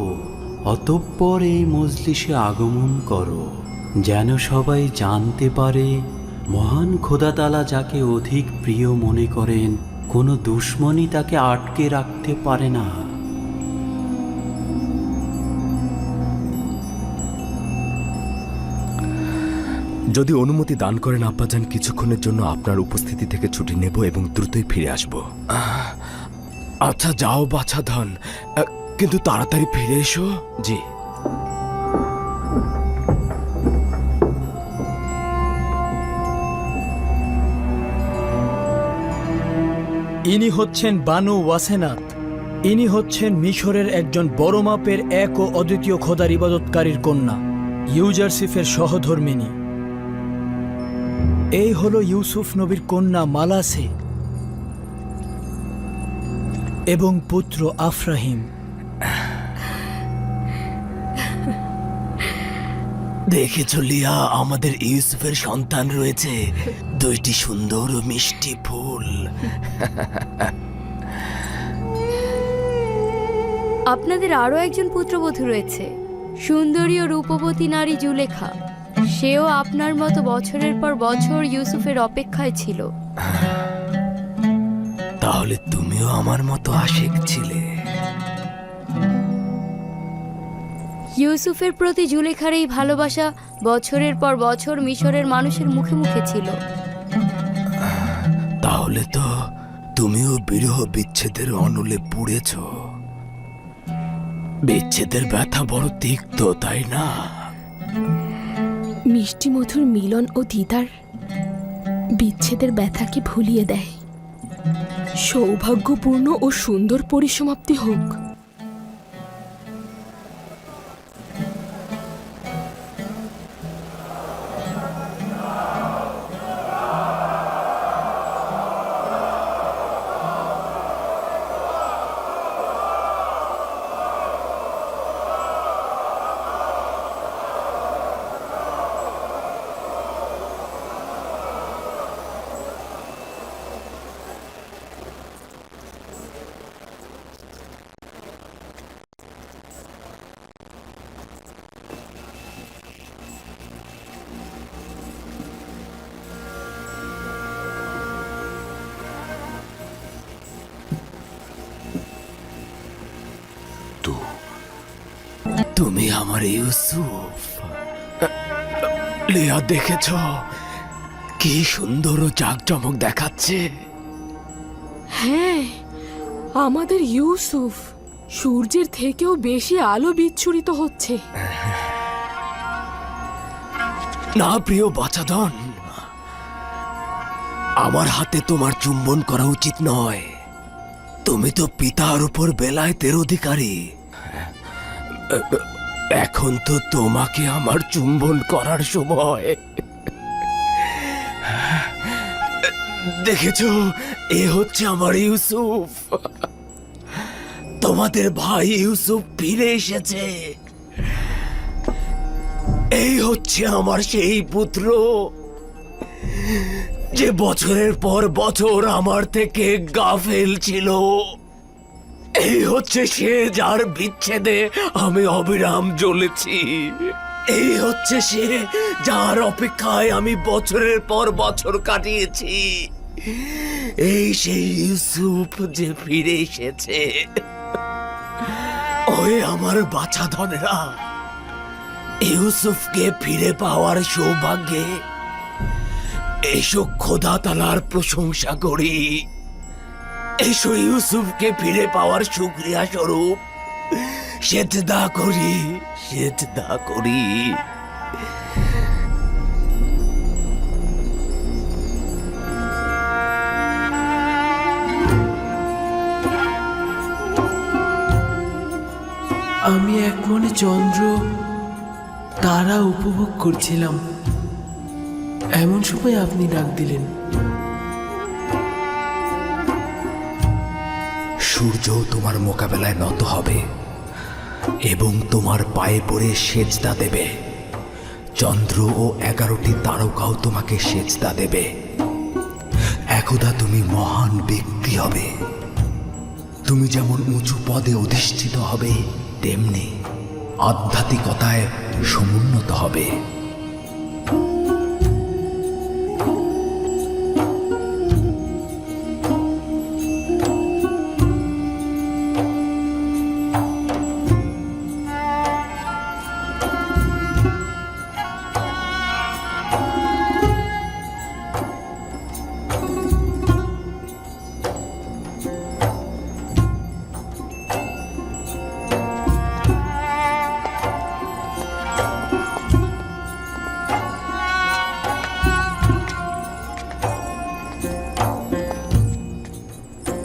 অতঃপর এই মজলিসে আগমন করো, যেন সবাই জানতে পারে মহান খোদাতালা যাকে অধিক প্রিয় মনে করেন, কোনো দুশ্মনই তাকে আটকে রাখতে পারে না। যদি অনুমতি দান করেন আব্বাজান, কিছুক্ষণের জন্য আপনার উপস্থিতি থেকে ছুটি নেব এবং দ্রুতই ফিরে আসব। আচ্ছা যাও বাছা ধন, কিন্তু তাড়াতাড়ি ফিরে এসো। জি। ইনি হচ্ছেন বানু ওয়াসেনাত। ইনি হচ্ছেন মিশরের একজন বড় মাপের এক ও অদ্বিতীয় খোদার ইবাদতকারীর কন্যা, ইউজারসিফের সহধর্মিনী। এই হলো ইউসুফ নবীর কন্যা মালাসে এবং পুত্র আফরাহিম। দেখেছ লিয়া, আমাদের ইউসুফের সন্তান রয়েছে, দুইটি সুন্দর ও মিষ্টি ফুল। আপনাদের আরও একজন পুত্রবধূ রয়েছে, সুন্দরী ও রূপবতী নারী জুলেখা। সেও আপনার মতো বছরের পর বছর ইউসুফের অপেক্ষায় ছিল। তাহলে তুমিও আমার মতো আশিক ছিলে। ইউসুফের প্রতি জুলেখার এই ভালোবাসা বছরের পর বছর মিশরের মানুষের মুখে মুখে ছিল। তাহলে তো তুমিও বিরহ বিচ্ছেদের অনলে পুড়েছ। বিচ্ছেদের ব্যথা বড় তিক্ত, তাই না? মিষ্টি মধুর মিলন ও দিদার বিচ্ছেদের ব্যথাকে ভুলিয়ে দেয়। সৌভাগ্যপূর্ণ ও সুন্দর পরিসমাপ্তি হোক। তুমি আমার ইউসুফ। লিয়া, দেখেছ কি সুন্দর ও জাঁকজমক দেখাচ্ছে? হ্যাঁ, আমাদের ইউসুফ সূর্যের থেকেও বেশি আলো বিচ্ছুরিত হচ্ছে। না প্রিয় বাচাধন, আমার হাতে তোমার চুম্বন করা উচিত নয়। তুমি তো পিতার উপর বেলায়েতের অধিকারী। এখন তো তোমাকে আমার চুম্বন করার সময়। দেখেছ, এ হচ্ছে আমার ইউসুফ। তোমাদের ভাই ইউসুফ ফিরে এসেছে। এই হচ্ছে আমার সেই পুত্র, যে বছরের পর বছর আমার থেকে গাফেল ছিল। এই হচ্ছে সে, যার বিচ্ছেদে আমি অবিরাম জ্বলেছি। এই হচ্ছে সে, যার অপেক্ষায় আমি বছরের পর বছর কাটিয়েছি। এই সেই ইউসুফ যে ফিরে এসেছে। ওই আমার বাছাধনেরা, ইউসুফকে ফিরে পাওয়ার সৌভাগ্যে এসো খোদা তাআলার প্রশংসা করি। এসো ইউসুফকে ফিরে পাওয়ার শুকরিয়া স্বরূপ সেজদা করি, সেজদা করি। আমি এক মনে চন্দ্র তারা উপভোগ করছিলাম, এমন সময় আপনি ডাক দিলেন। সূর্য তোমার মোকাবেলায় নত হবে এবং তোমার পায়ে পড়ে সেজদা দেবে। চন্দ্র ও 11টি তারকাও তোমাকে সেজদা দেবে। একদা তুমি মহান ব্যক্তি হবে। তুমি যেমন উঁচু পদে অধিষ্ঠিত হবে, তেমনি আধ্যাত্মিকতায় সমুন্নত হবে।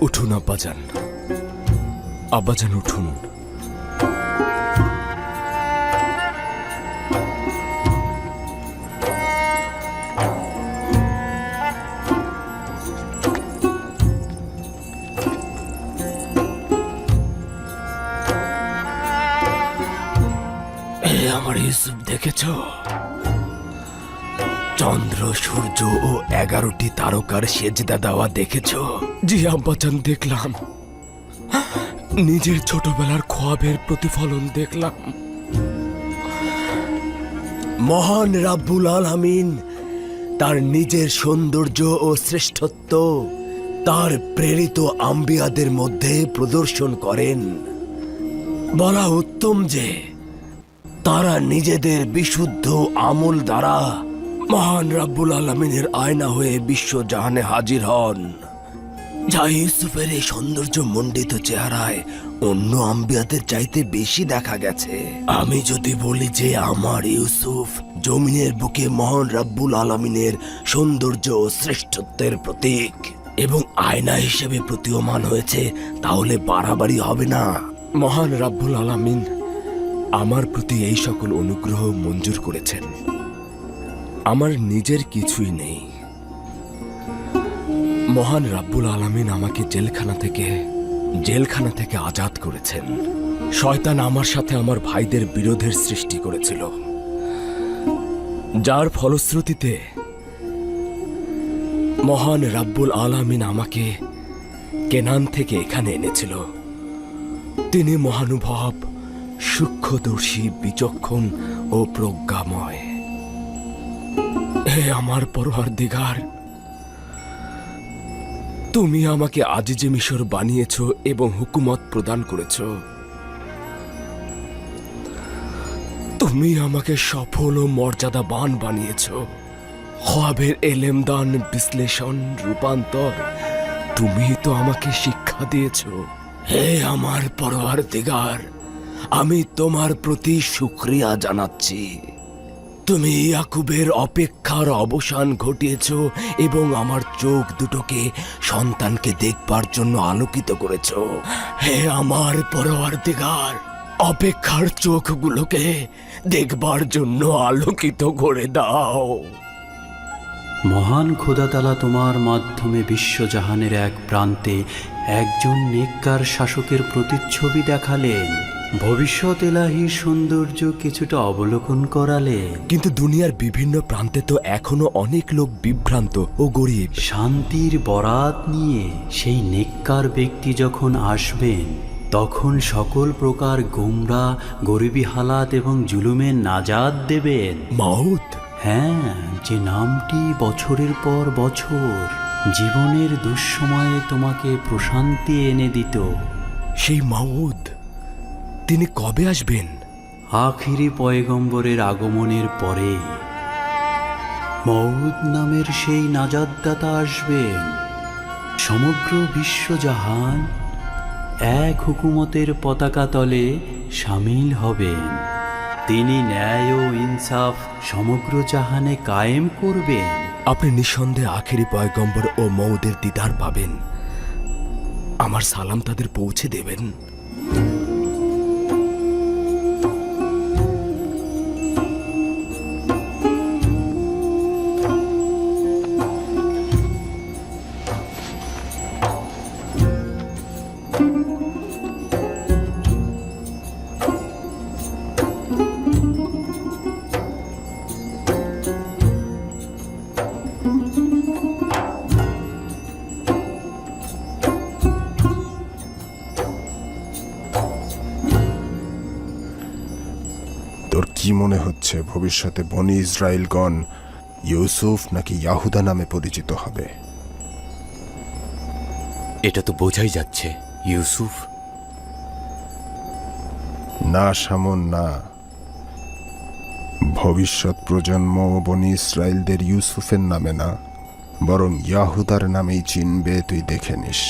উঠুন আব্বাজান, আব্বাজান উঠুন। আমার ইউসুফ দেখেছো? চন্দ্র, সূর্য ও 11টি তারকার সেজদা দেওয়া দেখেছো? জি আব্বাজান, দেখলাম। নিজের ছোটবেলার খোয়াবের প্রতিফলন দেখলাম। মহান রাব্বুল আলামিন তার নিজের সৌন্দর্য ও শ্রেষ্ঠত্ব তার প্রেরিত আম্বিয়াদের মধ্যে প্রদর্শন করেন। বলা উত্তম যে তারা নিজেদের বিশুদ্ধ আমল দ্বারা মহান রাব্বুল আলামিনের আয়না হয়ে বিশ্বজাহানে হাজির হন, যা ইউসুফের এই সৌন্দর্য মণ্ডিত চেহারায় অন্য আম্বিয়াদের চাইতে বেশি দেখা গেছে। আমি যদি বলি যে আমার ইউসুফ জমিনের বুকে মহান রাব্বুল আলামিনের সৌন্দর্য ও শ্রেষ্ঠত্বের প্রতীক এবং আয়না হিসেবে প্রতীয়মান হয়েছে, তাহলে বাড়াবাড়ি হবে না। মহান রাব্বুল আলামিন আমার প্রতি এই সকল অনুগ্রহ মঞ্জুর করেছেন। আমার নিজের কিছুই নেই। মহান রাব্বুল আলামিন আমাকে জেলখানা থেকে আজাদ করেছেন। শয়তান আমার সাথে আমার ভাইদের বিরোধের সৃষ্টি করেছিল, যার ফলশ্রুতিতে মহান রাব্বুল আলামিন আমাকে কেনান থেকে এখানে এনেছিল। তিনি মহানুভব, সূক্ষ্মদর্শী, বিচক্ষণ ও প্রজ্ঞাময়। হে আমার পরওয়ারদিগার, তুমি আমাকে আজিজে মিশর বানিয়েছ এবং হুকুমত প্রদান করেছ। তুমি আমাকে সফল ও মর্যাদাবান বানিয়েছ। খোয়াবের এলেমদান, বিশ্লেষণ, রূপান্তর তুমি তো আমাকে শিক্ষা দিয়েছ। হে আমার পরওয়ারদিগার, আমি তোমার প্রতি শুকরিয়া জানাচ্ছি। তুমি ইয়াকুবের অপেক্ষার অবসান ঘটিয়েছ এবং আমার চোখ দুটোকে সন্তানকে দেখবার জন্য আলোকিত করেছ। হে আমার পরওয়ারদিগার, অপেক্ষার চোখগুলোকে দেখবার জন্য আলোকিত করে দাও। মহান খোদাতালা তোমার মাধ্যমে বিশ্বজাহানের এক প্রান্তে একজন নেককার শাসকের প্রতিচ্ছবি দেখালেন। ভবিষ্যৎ এলাহির সৌন্দর্য কিছুটা অবলোকন করালেন। কিন্তু দুনিয়ার বিভিন্ন প্রান্তে তো এখনো অনেক লোক বিভ্রান্ত ও গরিব। শান্তির বরাত নিয়ে সেই নেককার ব্যক্তি যখন আসবেন, তখন সকল প্রকার গোমরা, গরিবী হালাত এবং জুলুমের নাজাত দেবেন। মাউত? হ্যাঁ, যে নামটি বছরের পর বছর জীবনের দুঃসময়ে তোমাকে প্রশান্তি এনে দিত। সেই মাউদ, তিনি কবে আসবেন? আখিরি পয়গম্বরের আগমনের পরে মউদ নামের সেই নাজাতদাতা আসবেন। সমগ্র বিশ্বজাহান এক হুকুমতের পতাকা তলে সামিল হবেন। তিনি ন্যায় ও ইনসাফ সমগ্র জাহানে কায়েম করবেন। আপনি নিঃসন্দেহে আখেরি পয়গম্বর ও মউদের দিদার পাবেন। আমার সালাম তাদের পৌঁছে দেবেন। মনে হচ্ছে ভবিষ্যতে বনি ইসরায়েলগণ ইউসুফ নাকি ইয়াহুদা নামে পরিচিত হবে? এটা তো বোঝাই যাচ্ছে ইউসুফ। না শামুন, না। ভবিষ্যৎ প্রজন্ম বনি ইসরায়েলদের ইউসুফের নামে না, বরং ইয়াহুদার নামেই চিনবে, তুই দেখে নিস।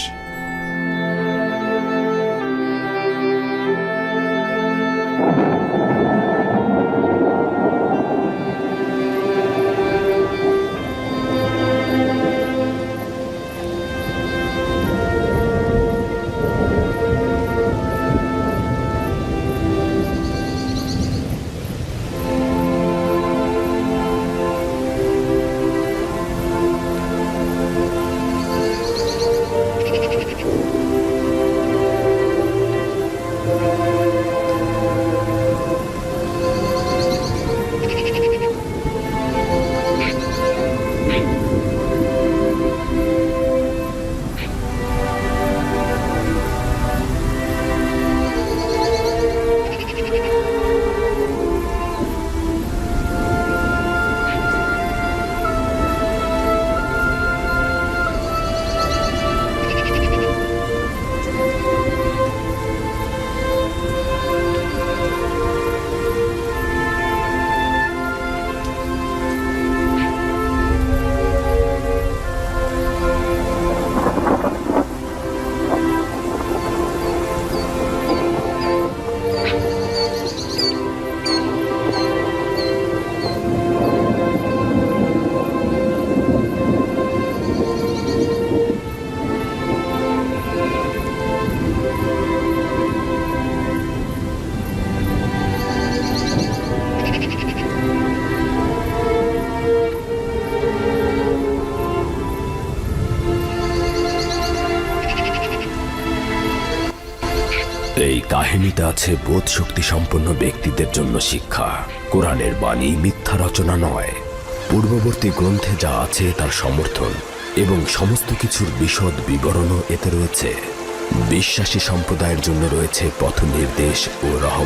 এই কাহিনীতে আছে বোধ শক্তি সম্পন্ন ব্যক্তিদের জন্য শিক্ষা। কোরআনের বাণী মিথ্যা রচনা নয়। পূর্ববর্তী গ্রন্থে যা আছে তার সমর্থন এবং সমস্ত কিছুর বিশদ বিবরণও এতে রয়েছে। বিশ্বাসী সম্প্রদায়ের জন্য রয়েছে পথ নির্দেশ ও রহমত।